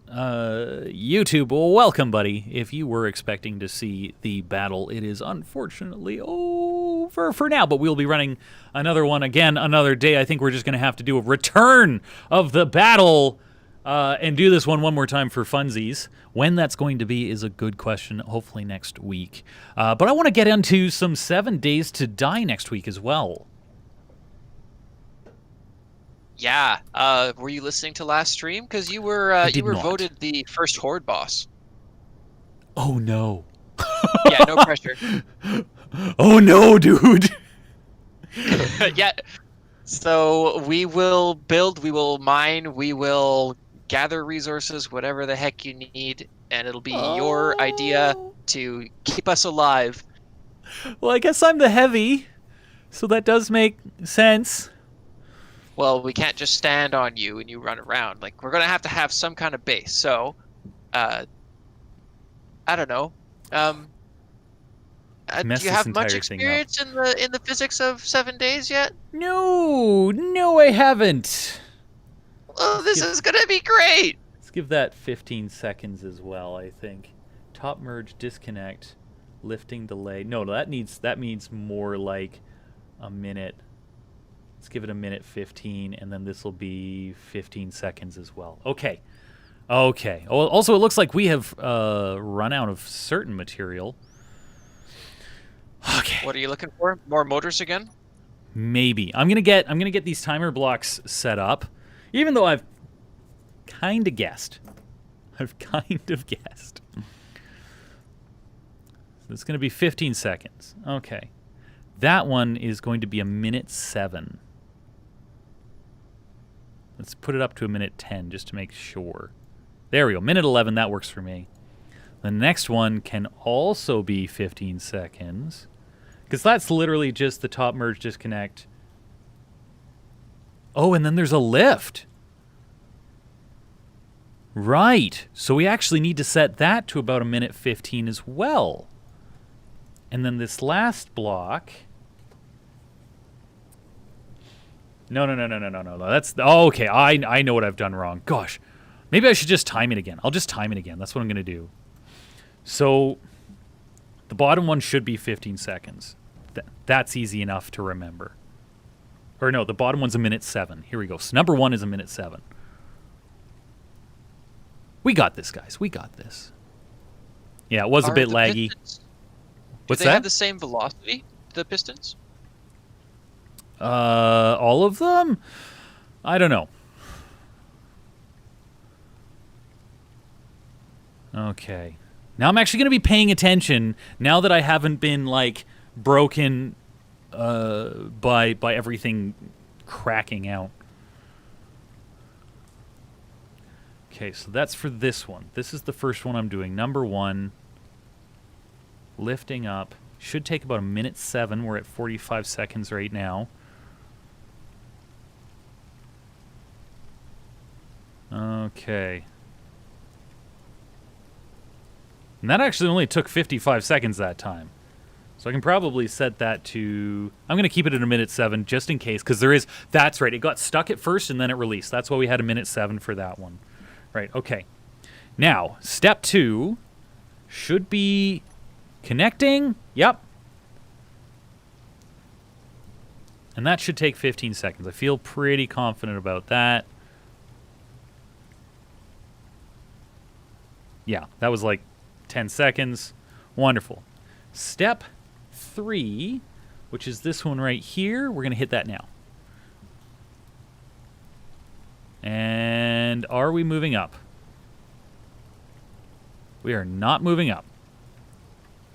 YouTube. Welcome, buddy. If you were expecting to see the battle, it is unfortunately over for now, but we'll be running another one again another day. I think we're just going to have to do a return of the battle and do this one more time for funsies. When that's going to be is a good question. Hopefully next week. But I want to get into some 7 Days to Die next week as well. Yeah. Were you listening to last stream? Because you were not. voted the first horde boss. Oh no. Yeah, no pressure. Oh no, dude. Yeah. So we will build, we will mine, we will gather resources, whatever the heck you need, and it'll be your idea to keep us alive. Well, I guess I'm the heavy, so that does make sense. Well, we can't just stand on you and you run around. Like, we're gonna have to have some kind of base. So, I don't know. Do Mess you this have much entire thing up. experience in the physics of 7 days yet? No, I haven't. Oh, this is gonna be great. Let's give that 15 seconds as well, I think. Top merge, disconnect, lifting delay. No, that means more like a minute. Let's give it a minute 15, and then this will be 15 seconds as well. Okay. Okay. Also, it looks like we have run out of certain material. Okay. What are you looking for? More motors again? Maybe. I'm gonna get these timer blocks set up, even though I've kind of guessed. I've kind of guessed. So it's gonna be 15 seconds. Okay. That one is going to be a minute 7. Let's put it up to a minute 10 just to make sure. There we go. Minute 11, that works for me. The next one can also be 15 seconds. Because that's literally just the top merge disconnect. Oh, and then there's a lift. Right. So we actually need to set that to about a minute 15 as well. And then this last block... No. That's... Oh, okay. I know what I've done wrong. Gosh. Maybe I should just time it again. I'll just time it again. That's what I'm going to do. So, the bottom one should be 15 seconds. That's easy enough to remember. Or no, the bottom one's a minute 7. Here we go. So number 1 is a minute 7. We got this, guys. We got this. Yeah, it was a bit laggy. What's do they have the same velocity, the pistons? All of them? I don't know. Okay. Now I'm actually going to be paying attention now that I haven't been, like, broken by everything cracking out. Okay, so that's for this one. This is the first one I'm doing. Number 1. Lifting up. Should take about a minute 7. We're at 45 seconds right now. Okay. And that actually only took 55 seconds that time. So I can probably set that to... I'm going to keep it at a minute 7 just in case, because there is... That's right, it got stuck at first and then it released. That's why we had a minute 7 for that one. Right, okay. Now, step 2 should be connecting. Yep. And that should take 15 seconds. I feel pretty confident about that. Yeah, that was like 10 seconds. Wonderful. Step 3, which is this one right here. We're going to hit that now. And are we moving up? We are not moving up.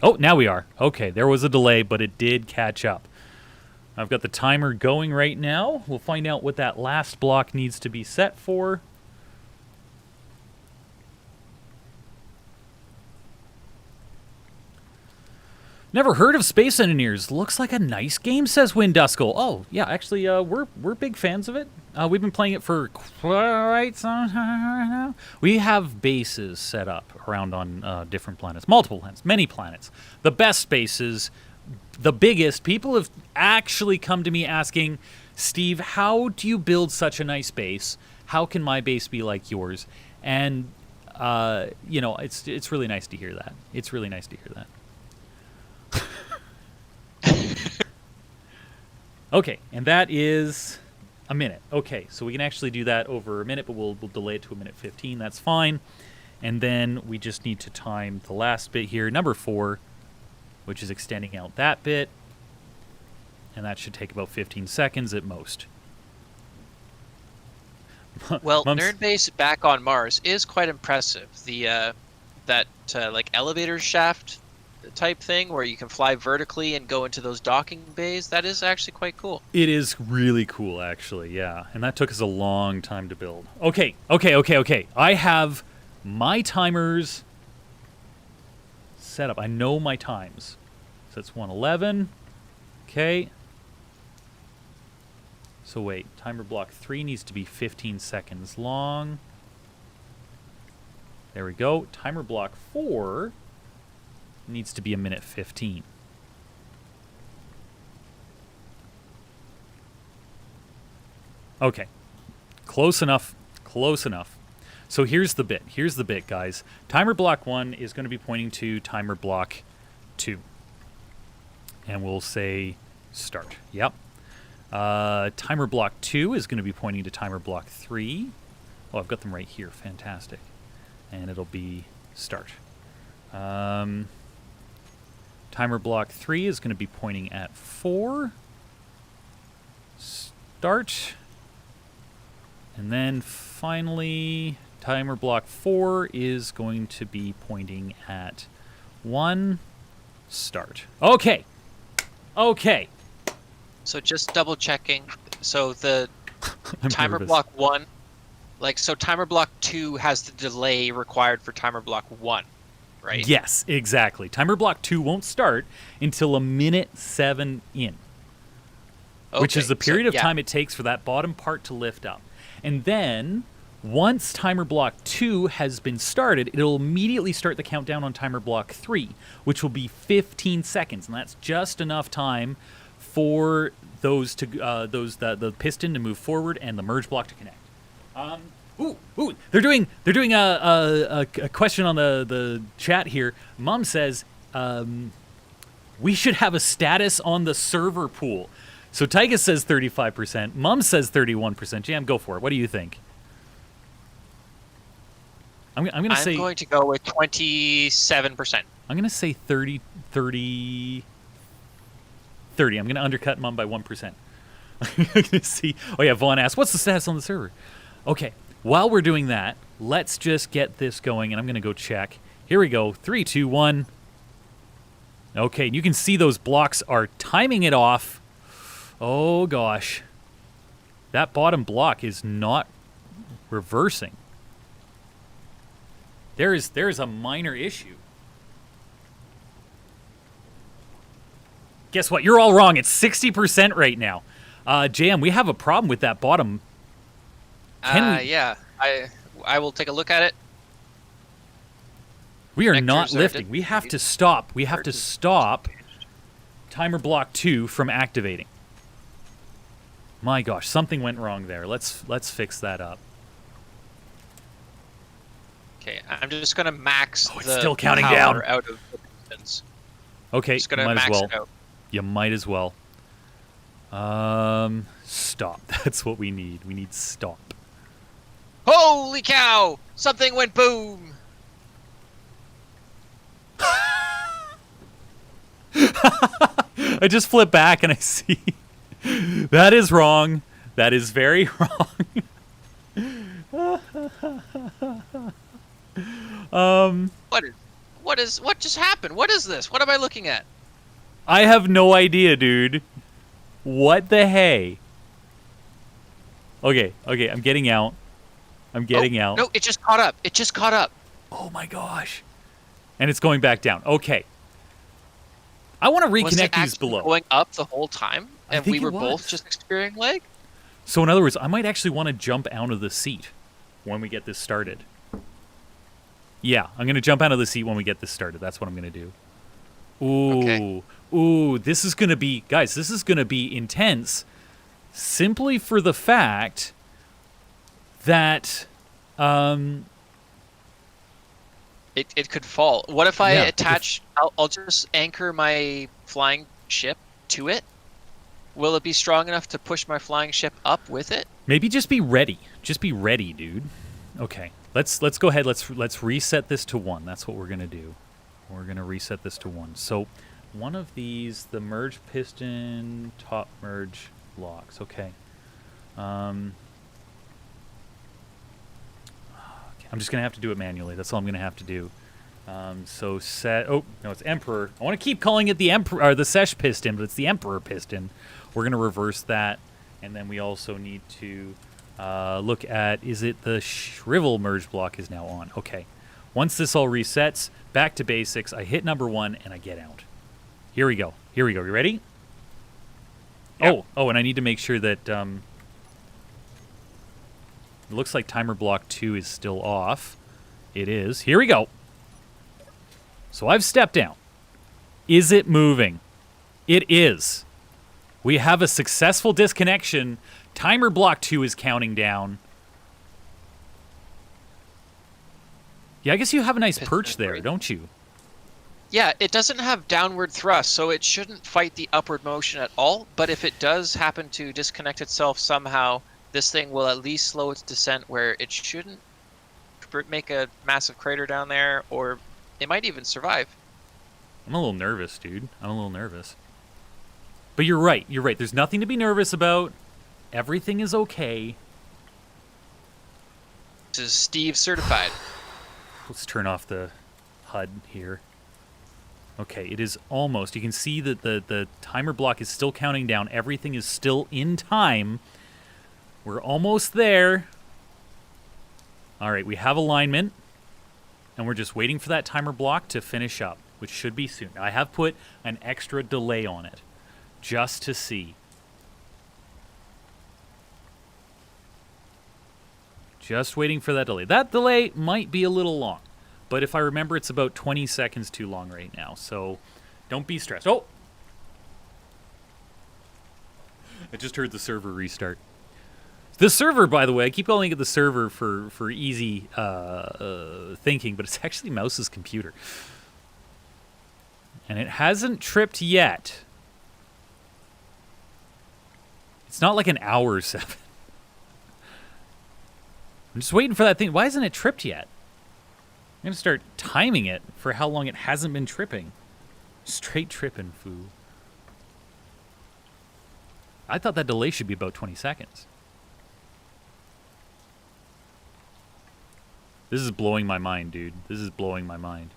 Oh, now we are. Okay, there was a delay, but it did catch up. I've got the timer going right now. We'll find out what that last block needs to be set for. Never heard of Space Engineers. Looks like a nice game, says Winduskull. Oh, yeah, actually, we're big fans of it. We've been playing it for quite some time now. We have bases set up around on different planets. Multiple planets. Many planets. The best bases, the biggest. People have actually come to me asking, Steve, how do you build such a nice base? How can my base be like yours? And, you know, it's really nice to hear that. It's really nice to hear that. Okay, and that is a minute. Okay, so we can actually do that over a minute, but we'll delay it to a minute 15. That's fine. And then we just need to time the last bit here, number 4, which is extending out that bit. And that should take about 15 seconds at most. Well, Nerd Base back on Mars is quite impressive. The that like elevator shaft type thing where you can fly vertically and go into those docking bays, that is actually quite cool. It is really cool, actually, yeah. And that took us a long time to build. Okay. I have my timers set up. I know my times. So it's 1:11. Okay. So wait, timer block 3 needs to be 15 seconds long. There we go. Timer block 4 needs to be a minute 15. Okay. Close enough. Close enough. So here's the bit. Here's the bit, guys. Timer block 1 is going to be pointing to timer block 2. And we'll say start. Yep. Timer block 2 is going to be pointing to timer block 3. Oh, I've got them right here. Fantastic. And it'll be start. Timer block 3 is going to be pointing at 4. Start. And then finally, timer block 4 is going to be pointing at 1. Start. Okay. Okay. So just double checking. So the I'm timer nervous. block 1, so timer block 2 has the delay required for timer block 1, right? Yes, exactly. Timer block 2 won't start until a minute 7 in, which is the period of time it takes for that bottom part to lift up. And then once timer block 2 has been started, it'll immediately start the countdown on timer block 3, which will be 15 seconds, and that's just enough time for the piston to move forward and the merge block to connect. They're doing a question on the chat here. Mom says we should have a status on the server pool. So Tyga says 35%. Mom says 31%. Jam, go for it. What do you think? I'm going to say... I'm going to go with 27%. I'm going to say 30. I'm going to undercut Mom by 1%. I'm going to see... Oh, yeah, Vaughn asked, what's the status on the server? Okay, while we're doing that, let's just get this going, and I'm going to go check. Here we go. 3, 2, 1. Okay, you can see those blocks are timing it off. Oh, gosh. That bottom block is not reversing. There is a minor issue. Guess what? You're all wrong. It's 60% right now. JM, we have a problem with that bottom. Yeah. I will take a look at it. We are Connectors not are lifting. We have to stop. We have to stop timer block 2 from activating. My gosh, something went wrong there. Let's fix that up. Okay, I'm just gonna max it's the still counting power down. out of the pistons. Okay, Just gonna might as max well. it out. You might as well. Stop. That's what we need. We need stop. Holy cow! Something went boom! I just flip back and I see that is wrong. That is very wrong. What just happened? What is this? What am I looking at? I have no idea, dude. What the hey? Okay, I'm getting out. I'm getting out. No, it just caught up. It just caught up. Oh my gosh. And it's going back down. Okay. I want to reconnect these below. Going up the whole time, I and think we were it was. both just experiencing lag. So in other words, I might actually want to jump out of the seat when we get this started. Yeah, I'm going to jump out of the seat when we get this started. That's what I'm going to do. Ooh. Okay. Ooh, this is going to be... Guys, this is going to be intense simply for the fact that... It could fall. What if I Yeah, attach... I'll just anchor my flying ship to it. Will it be strong enough to push my flying ship up with it? Maybe just be ready. Just be ready, dude. Okay, let's go ahead. Let's reset this to 1. That's what we're gonna do. We're gonna reset this to 1. So, one of these, the merge piston top merge locks. Okay. Okay, I'm just gonna have to do it manually. That's all I'm gonna have to do. So set. Oh no, it's Emperor. I want to keep calling it the Emperor or the Sesh piston, but it's the Emperor piston. We're gonna reverse that, and then we also need to look at, is it the Shrivel merge block is now on. Okay. Once this all resets, back to basics. I hit number 1 and I get out. Here we go. You ready? Yep. Oh, and I need to make sure that it looks like timer block 2 is still off. It is. Here we go. So I've stepped down. Is it moving? It is. We have a successful disconnection. Timer block 2 is counting down. Yeah, I guess you have a nice perch there, don't you? Yeah, it doesn't have downward thrust, so it shouldn't fight the upward motion at all. But if it does happen to disconnect itself somehow, this thing will at least slow its descent where it shouldn't make a massive crater down there, or it might even survive. I'm a little nervous, dude. I'm a little nervous. But you're right. You're right. There's nothing to be nervous about. Everything is okay. This is Steve certified. Let's turn off the HUD here. Okay, it is almost. You can see that the timer block is still counting down. Everything is still in time. We're almost there. All right, we have alignment. And we're just waiting for that timer block to finish up, which should be soon. I have put an extra delay on it, just to see. Just waiting for that delay. That delay might be a little long, but if I remember, it's about 20 seconds too long right now, so don't be stressed. Oh! I just heard the server restart. The server, by the way, I keep calling it the server for easy thinking, but it's actually Mouse's computer. And it hasn't tripped yet. It's not like an hour or 7. I'm just waiting for that thing. Why isn't it tripped yet? I'm going to start timing it for how long it hasn't been tripping. Straight tripping, foo. I thought that delay should be about 20 seconds. This is blowing my mind, dude. This is blowing my mind.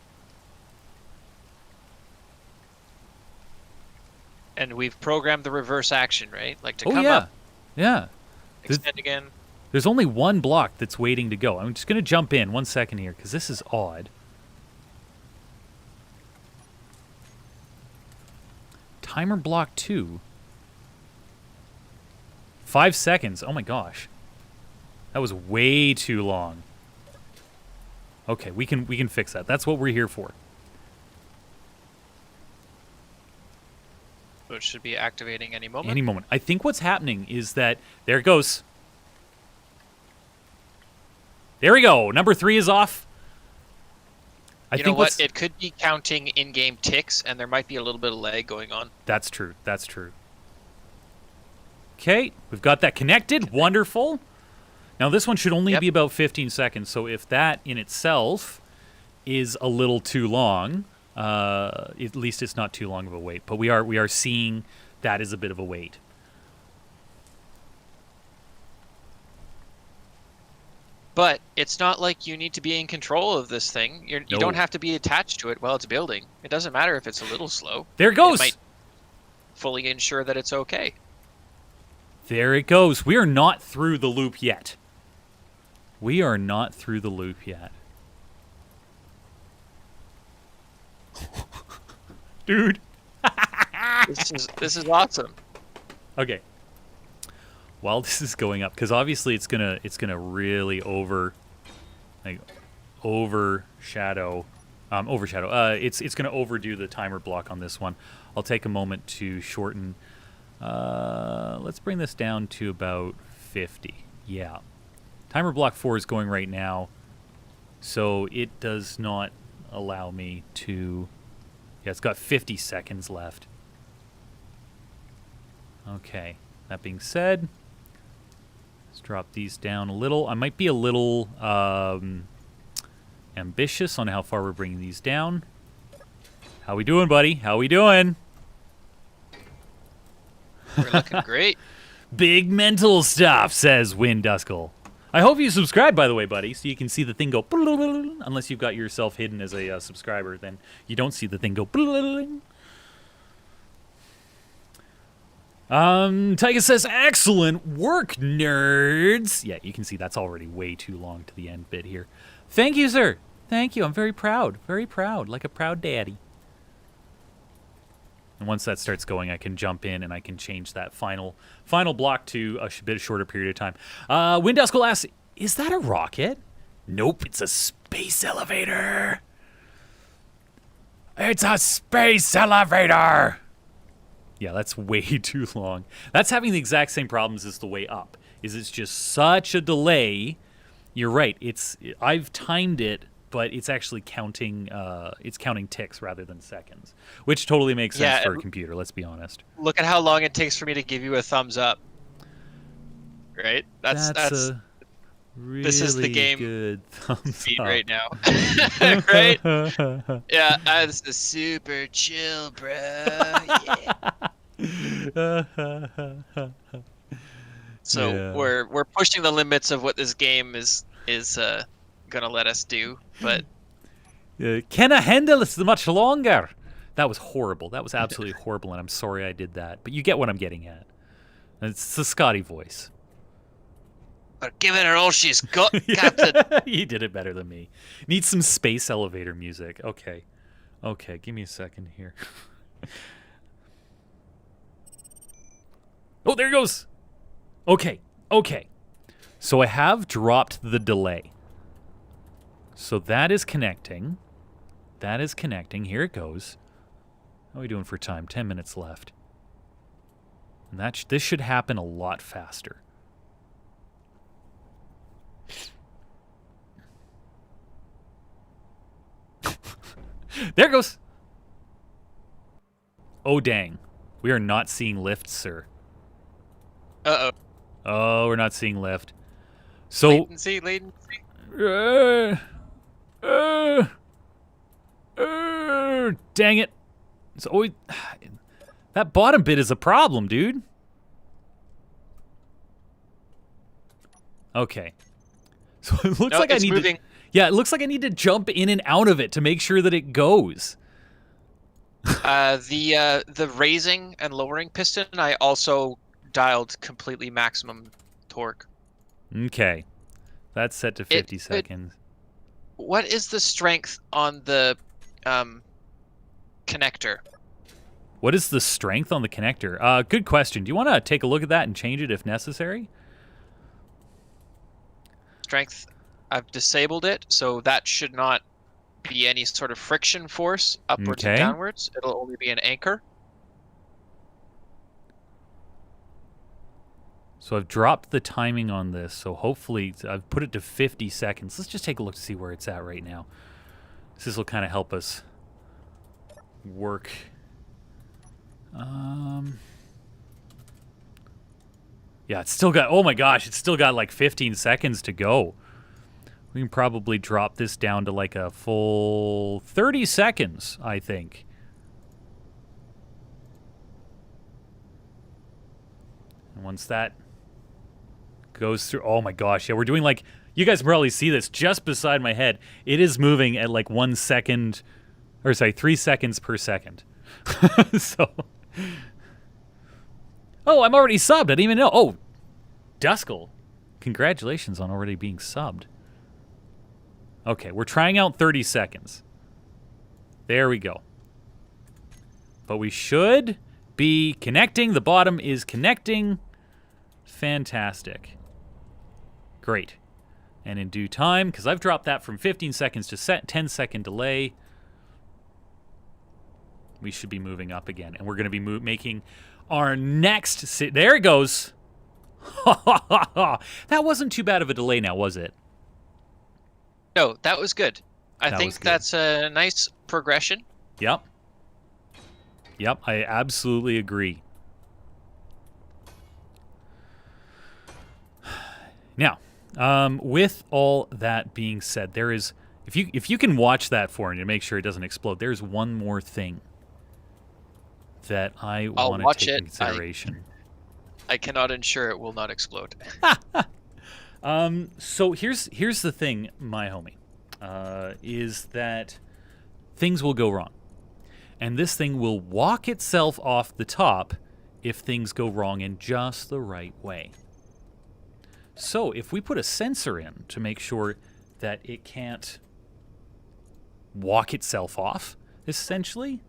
And we've programmed the reverse action, right? Like to Oh, come yeah. up, Yeah. extend again. There's only one block that's waiting to go. I'm just going to jump in 1 second here, because this is odd. Timer block 2. 5 seconds. Oh my gosh. That was way too long. Okay, we can fix that. That's what we're here for. So it should be activating any moment. Any moment. I think what's happening is that there it goes. There we go. Number 3 is off. You know what? It could be counting in-game ticks, and there might be a little bit of lag going on. That's true. That's true. Okay, we've got that connected. Wonderful. Now, this one should only be about 15 seconds, so if that in itself is a little too long, at least it's not too long of a wait. But we are seeing that is a bit of a wait. But it's not like you need to be in control of this thing. You No. don't have to be attached to it while it's building. It doesn't matter if it's a little slow. There it goes. It might fully ensure that it's okay. There it goes. We are not through the loop yet. We are not through the loop yet. Dude. This is awesome. Okay. While this is going up, because obviously it's gonna really overshadow. It's gonna overdo the timer block on this one. I'll take a moment to shorten. Let's bring this down to about 50. Yeah. Timer block 4 is going right now, so it does not allow me to... Yeah, it's got 50 seconds left. Okay. That being said, let's drop these down a little. I might be a little ambitious on how far we're bringing these down. How we doing, buddy? How we doing? We're looking great. Big mental stuff, says Winduskull. I hope you subscribe, by the way, buddy, so you can see the thing go... Unless you've got yourself hidden as a subscriber, then you don't see the thing go... Tyga says, excellent work, nerds. Yeah, you can see that's already way too long to the end bit here. Thank you, sir. Thank you. I'm very proud. Very proud. Like a proud daddy. And once that starts going, I can jump in and I can change that final block to a bit shorter period of time. Winduskull asks, is that a rocket? Nope, it's a space elevator. It's a space elevator. Yeah, that's way too long. That's having the exact same problems as the way up. It's just such a delay. You're right. I've timed it but it's actually counting. It's counting ticks rather than seconds, which totally makes sense for a computer. Let's be honest. Look at how long it takes for me to give you a thumbs up. Right? That's a really this is the game good thumbs speed up right now. Right? Yeah, this is super chill, bro. Yeah. So Yeah. we're pushing the limits of what this game is gonna let us do, but Can I handle this much longer? That was horrible. That was absolutely horrible, and I'm sorry I did that. But you get what I'm getting at. It's the Scotty voice. but giving her all she's got, Captain. You did it better than me. Need some space elevator music. Okay, give me a second here. Oh, there it goes. Okay. So I have dropped the delay. So that is connecting. Here it goes. How are we doing for time? 10 minutes left. And this should happen a lot faster. There it goes. Oh, dang. We are not seeing lift, sir. Uh-oh. Oh, we're not seeing lift. So... Latency. Dang it. It's always... That bottom bit is a problem, dude. Okay. So it looks like I need to... Yeah, it looks like I need to jump in and out of it to make sure that it goes. The raising and lowering piston, I also dialed completely maximum torque. Okay. That's set to 50 seconds. What is the strength on the connector? What is the strength on the connector? Good question. Do you want to take a look at that and change it if necessary? Strength, I've disabled it, so that should not be any sort of friction force upwards and downwards. It'll only be an anchor. So I've dropped the timing on this, so hopefully I've put it to 50 seconds. Let's just take a look to see where it's at right now. This will kind of help us work. Yeah, it's still got, oh my gosh, it's still got like 15 seconds to go. We can probably drop this down to like a full 30 seconds, I think. And once that goes through, oh my gosh, yeah, we're doing like, you guys probably see this just beside my head. It is moving at like 1 second, or sorry, 3 seconds per second. So, oh, I'm already subbed. I didn't even know. Oh, Duskull, congratulations on already being subbed. Okay, we're trying out 30 seconds. There we go. But we should be connecting. The bottom is connecting. Fantastic. Great. And in due time, because I've dropped that from 15 seconds to 10-second delay, we should be moving up again. And we're going to be making our next... There it goes. That wasn't too bad of a delay now, was it? No, that was good. I think that's a nice progression. Yep. Yep, I absolutely agree. Now, with all that being said, there is... If you can watch that for me to make sure it doesn't explode, there's one more thing that I want to take into consideration. I cannot ensure it will not explode. So here's the thing, my homie, is that things will go wrong. And this thing will walk itself off the top if things go wrong in just the right way. So if we put a sensor in to make sure that it can't walk itself off, essentially,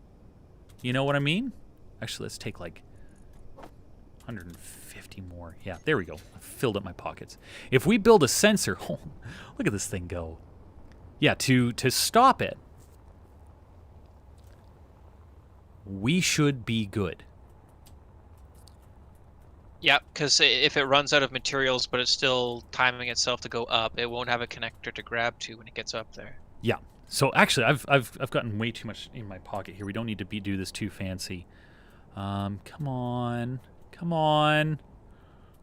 you know what I mean? Actually, let's take like 150 more. Yeah, there we go. I filled up my pockets. If we build a sensor, oh, look at this thing go. Yeah, to stop it, we should be good. Yeah, because if it runs out of materials, but it's still timing itself to go up, it won't have a connector to grab to when it gets up there. Yeah. So actually, I've gotten way too much in my pocket here. We don't need to do this too fancy. Come on, come on,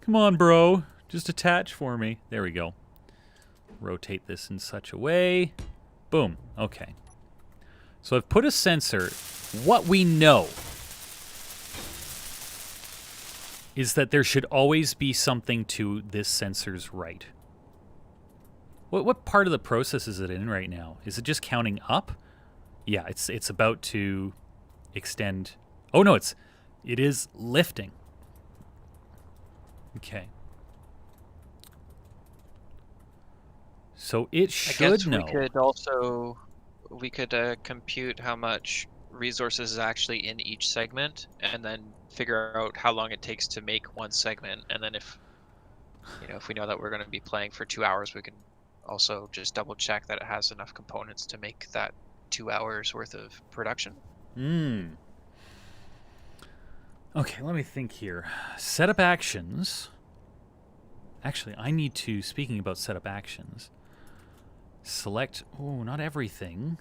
come on, bro. Just attach for me. There we go. Rotate this in such a way. Boom. Okay. So I've put a sensor. What we know is that there should always be something to this sensor's right. What part of the process is it in right now? Is it just counting up? Yeah, it's about to extend. Oh no, it is lifting. Okay. So it should know. We could compute how much resources is actually in each segment, and then figure out how long it takes to make one segment. And then if we know that we're going to be playing for 2 hours, we can also just double check that it has enough components to make that 2 hours worth of production. Okay, let me think here. Setup actions. Actually, I need to, speaking about setup actions, select, not everything,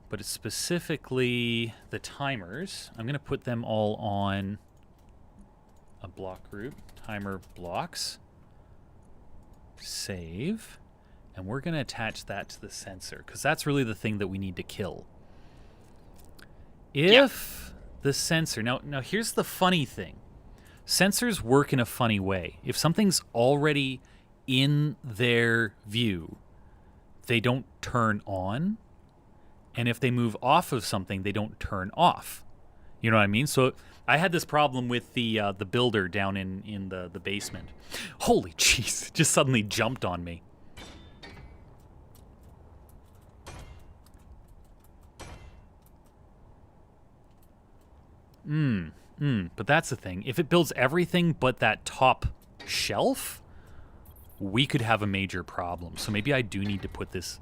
but it's specifically the timers. I'm going to put them all on a block group, timer blocks, save, and we're going to attach that to the sensor, because that's really the thing that we need to kill. If the sensor, now here's the funny thing. Sensors work in a funny way. If something's already in their view, they don't turn on. And if they move off of something, they don't turn off. You know what I mean? So I had this problem with the builder down in the basement. Holy jeez, it just suddenly jumped on me. But that's the thing. If it builds everything but that top shelf, we could have a major problem. So maybe I do need to put this...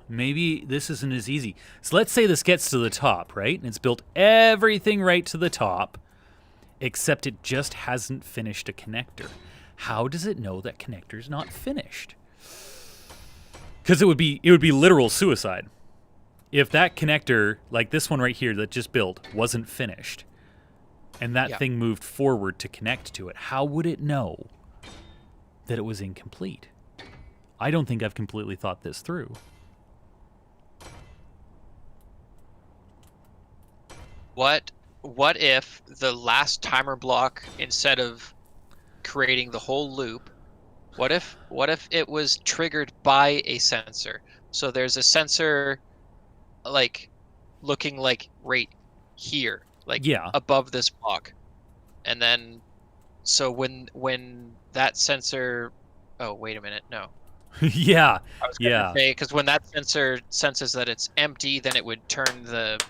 Maybe this isn't as easy. So let's say this gets to the top, right? And it's built everything right to the top, except it just hasn't finished a connector. How does it know that connector's not finished? Because it would be literal suicide if that connector, like this one right here that just built, wasn't finished, and that thing moved forward to connect to it. How would it know that it was incomplete? I don't think I've completely thought this through. What if the last timer block, instead of creating the whole loop, what if it was triggered by a sensor? So there's a sensor like looking like right here, like above this block. And then so when that sensor, oh wait a minute, no. Yeah. I was gonna say, because when that sensor senses that it's empty, then it would turn the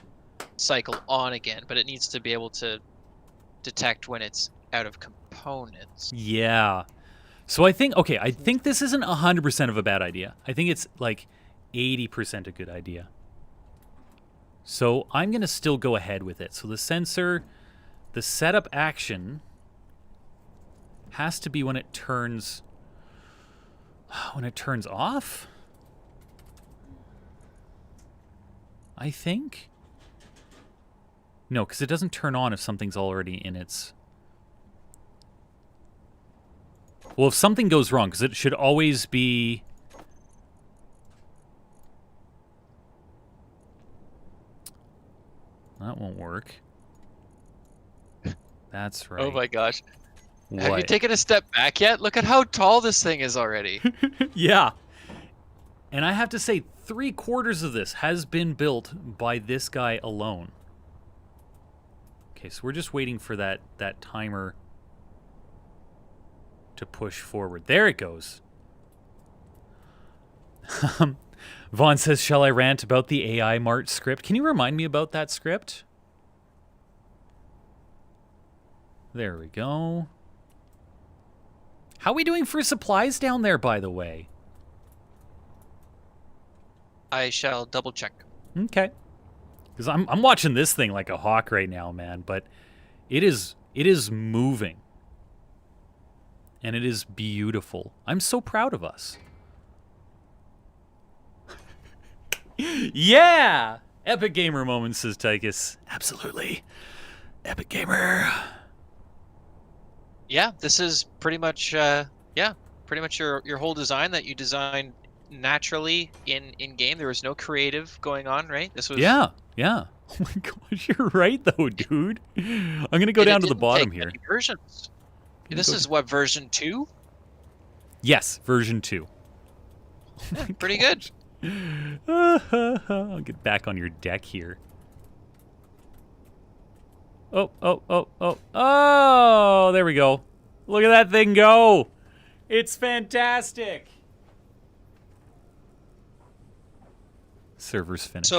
cycle on again, but it needs to be able to detect when it's out of components. Yeah. So I think this isn't 100% of a bad idea. I think it's like 80% a good idea. So I'm going to still go ahead with it. So the sensor, the setup action has to be when it turns off, I think. No, because it doesn't turn on if something's already in its... Well, if something goes wrong, because it should always be... That won't work. That's right. Oh my gosh. What? Have you taken a step back yet? Look at how tall this thing is already. Yeah. And I have to say, 3/4 of this has been built by this guy alone. Okay, so we're just waiting for that timer to push forward. There it goes. Vaughn says, shall I rant about the AI Mart script? Can you remind me about that script? There we go. How are we doing for supplies down there, by the way? I shall double check. Okay. Because I'm watching this thing like a hawk right now, man. But it is moving. and it is beautiful. I'm so proud of us. Yeah! Epic gamer moments, says Tychus. Absolutely. Epic gamer. Yeah, this is pretty much pretty much your whole design that you designed naturally in game. There was no creative going on, right? This was Yeah. Oh my gosh, you're right though, dude. I'm gonna go down to the bottom here. Versions. This is what, version 2? Yes, version 2. Yeah, pretty good. I'll get back on your deck here. Oh, there we go. Look at that thing go. It's fantastic. Server's finished.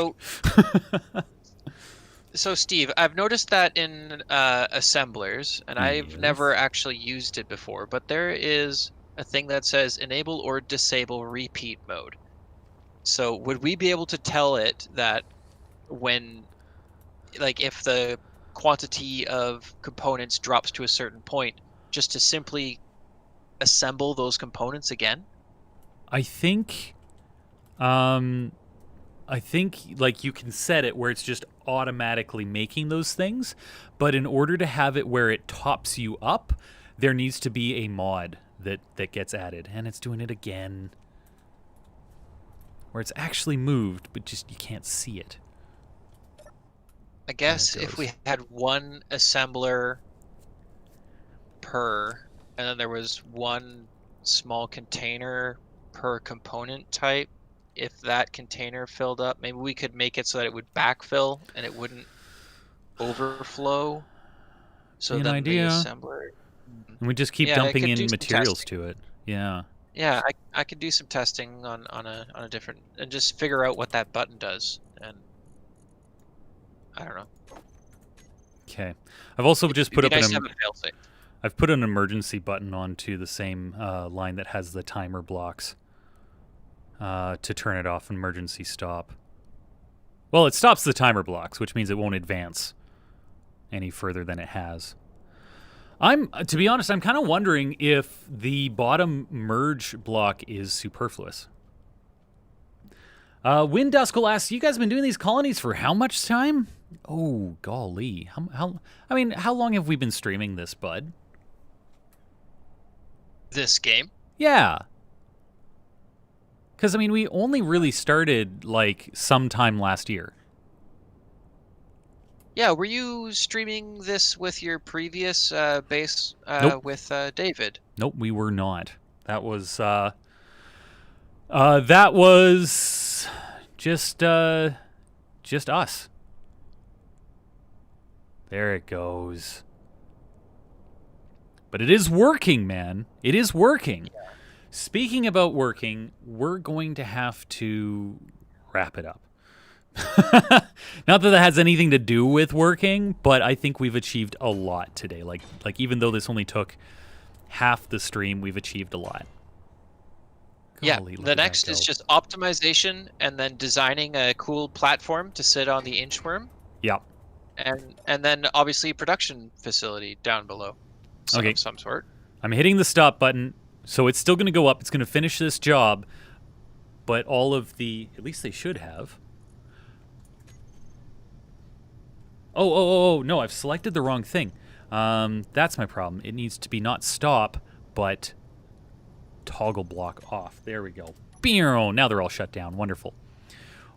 So Steve, I've noticed that in assemblers, and I've never actually used it before, but there is a thing that says enable or disable repeat mode. So would we be able to tell it that when, like, if the quantity of components drops to a certain point, just to simply assemble those components again? I think like you can set it where it's just automatically making those things, but in order to have it where it tops you up, there needs to be a mod that gets added, and it's doing it again. Where it's actually moved, but just you can't see it. I guess if we had one assembler per, and then there was one small container per component type, if that container filled up, maybe we could make it so that it would backfill and it wouldn't overflow. So then the assembler... And we just keep dumping in materials to it. Yeah. Yeah, I could do some testing on a different, and just figure out what that button does, and I don't know. Okay. I've also just put up I've put an emergency button onto the same line that has the timer blocks to turn it off, emergency stop. Well, it stops the timer blocks, which means it won't advance any further than it has. To be honest, I'm kind of wondering if the bottom merge block is superfluous. Winduskel asks, you guys have been doing these colonies for how much time? Oh, golly. How long have we been streaming this, bud? This game? Yeah. Because, we only really started, sometime last year. Yeah, were you streaming this with your previous base Nope. with David? Nope, we were not. That was just us. There it goes. But it is working, man. It is working. Yeah. Speaking about working, we're going to have to wrap it up. Not that has anything to do with working, but I think we've achieved a lot today. Like even though this only took half the stream, we've achieved a lot. Golly, the next is just optimization and then designing a cool platform to sit on the inchworm. Yeah. And then obviously production facility down below. Of some sort. I'm hitting the stop button, so it's still going to go up. It's going to finish this job, but all of the, at least they should have. Oh, no, I've selected the wrong thing. That's my problem. It needs to be not stop, but toggle block off. There we go. Now they're all shut down. Wonderful.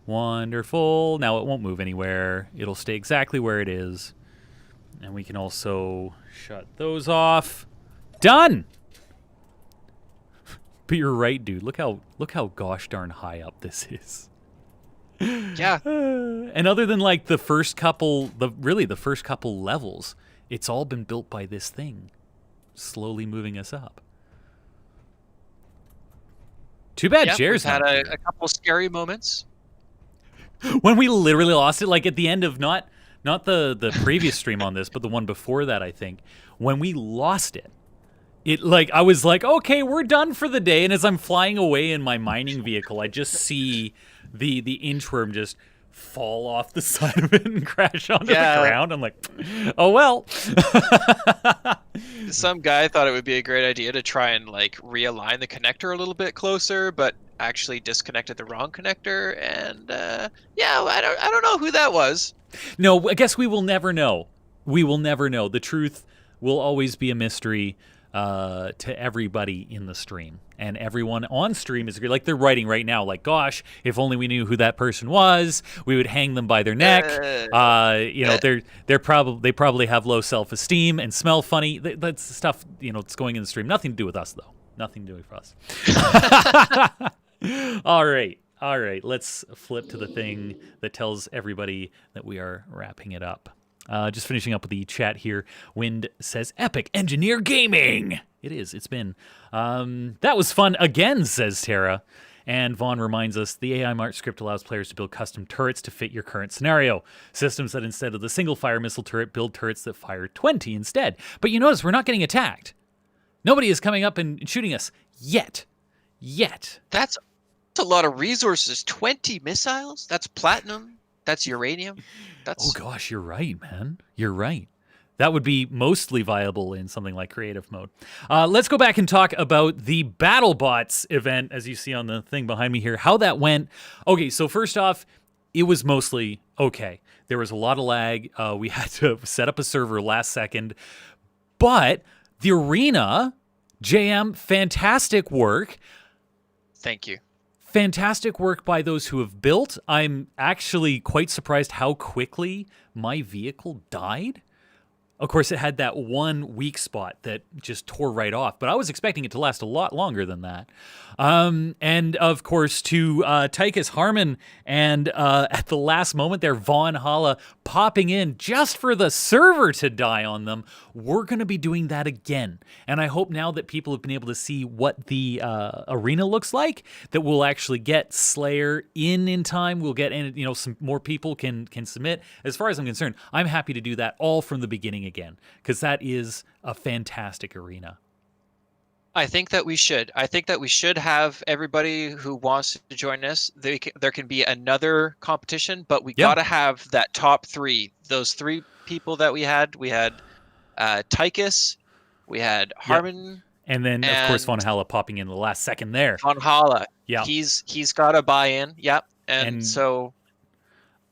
Wonderful. Now it won't move anywhere. It'll stay exactly where it is. And we can also shut those off. Done! But you're right, dude. Look how gosh darn high up this is. Yeah. And other than the first couple levels, it's all been built by this thing, slowly moving us up. Too bad Jer's had a couple scary moments. When we literally lost it, at the end of not the previous stream on this, but the one before that, I think, when we lost it, I was like, okay, we're done for the day. And as I'm flying away in my mining vehicle, I just see the inchworm just fall off the side of it and crash onto the ground. I'm like, oh well. Some guy thought it would be a great idea to try and like realign the connector a little bit closer, but actually disconnected the wrong connector. And yeah, I don't know who that was. No, I guess we will never know. We will never know. The truth will always be a mystery to everybody in the stream. And everyone on stream is like they're writing right now, like, gosh, if only we knew who that person was, we would hang them by their neck. They probably have low self-esteem and smell funny. That's stuff, that's going in the stream. Nothing to do with us, though. Nothing to do with us. All right. Let's flip to the thing that tells everybody that we are wrapping it up. Just finishing up with the chat here. Wind says, Epic Engineer Gaming. It is. It's been. That was fun again, says Tara. And Vaughn reminds us, the AI Mart script allows players to build custom turrets to fit your current scenario. Systems that instead of the single fire missile turret, build turrets that fire 20 instead. But you notice we're not getting attacked. Nobody is coming up and shooting us yet. That's a lot of resources. 20 missiles? That's platinum. That's uranium. Oh gosh, you're right, man. You're right. That would be mostly viable in something like creative mode. Let's go back and talk about the BattleBots event, as you see on the thing behind me here, how that went. Okay, so first off, it was mostly okay. There was a lot of lag. We had to set up a server last second. But the arena, JM, fantastic work. Thank you. Fantastic work by those who have built. I'm actually quite surprised how quickly my vehicle died. Of course, it had that one weak spot that just tore right off, but I was expecting it to last a lot longer than that. And of course, to Tychus Harmon and at the last moment there, Vaughn Hala popping in just for the server to die on them. We're going to be doing that again. And I hope now that people have been able to see what the arena looks like, that we'll actually get Slayer in time. We'll get, some more people can submit. As far as I'm concerned, I'm happy to do that all from the beginning again, because that is a fantastic arena. I think that we should. I think that we should have everybody who wants to join us. There can be another competition, but we got to have that top three. Those three people that we had Tychus, we had Harmon, and then of course Von Hala popping in the last second there. Von Hala, yeah, he's got to buy in. Yep, and so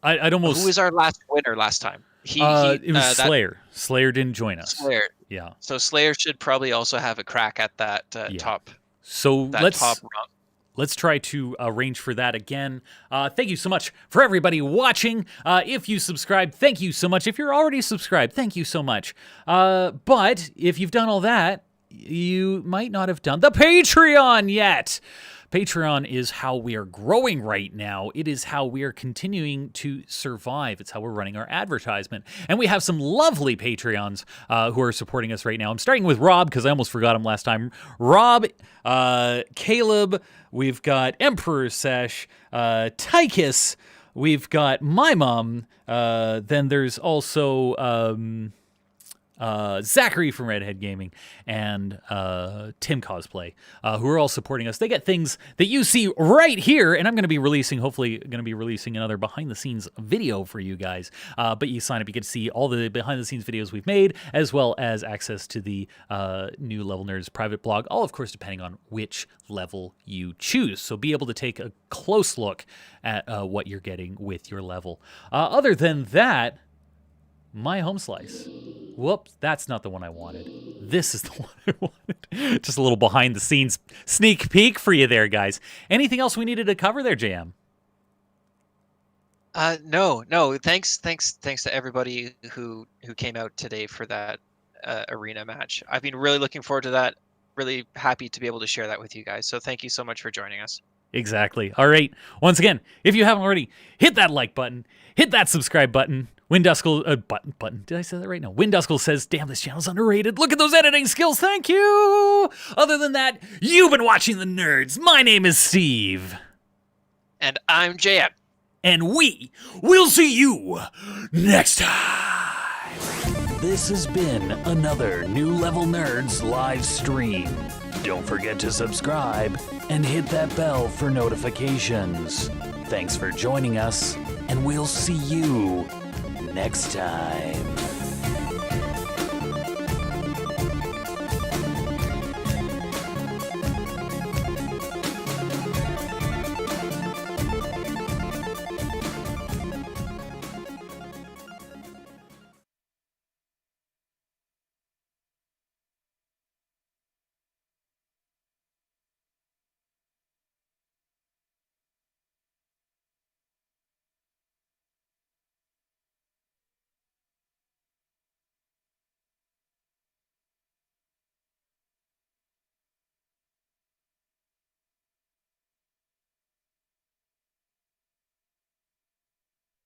I'd almost. Who was our last winner last time? It was Slayer. Slayer didn't join us. Slayer. Yeah. So Slayer should probably also have a crack at that top. So top rung. Let's try to arrange for that again. Thank you so much for everybody watching. If you subscribed, thank you so much. If you're already subscribed, thank you so much. But if you've done all that, you might not have done the Patreon yet. Patreon is how we are growing right now. It is how we are continuing to survive. It's how we're running our advertisement. And we have some lovely Patreons who are supporting us right now. I'm starting with Rob, because I almost forgot him last time. Rob, Caleb, we've got Emperor Sesh, Tychus, we've got my mom, then there's also Zachary from Redhead Gaming, and Tim Cosplay, who are all supporting us. They get things that you see right here, and I'm going to be releasing, another behind-the-scenes video for you guys. But you sign up, you get to see all the behind-the-scenes videos we've made, as well as access to the New Level Nerds private blog, all, of course, depending on which level you choose. So be able to take a close look at what you're getting with your level. Other than that, my home slice. Whoops, that's not the one I wanted. This is the one I wanted. Just a little behind the scenes sneak peek for you there, guys. Anything else we needed to cover there, JM? No. Thanks to everybody who came out today for that arena match. I've been really looking forward to that. Really happy to be able to share that with you guys. So thank you so much for joining us. Exactly. All right. Once again, if you haven't already, hit that like button, hit that subscribe button. Winduskel, button. Did I say that right? No. Winduskel says, damn, this channel's underrated. Look at those editing skills. Thank you. Other than that, you've been watching The Nerds. My name is Steve. And I'm JM. And we'll see you next time. This has been another New Level Nerds live stream. Don't forget to subscribe and hit that bell for notifications. Thanks for joining us, and we'll see you next time.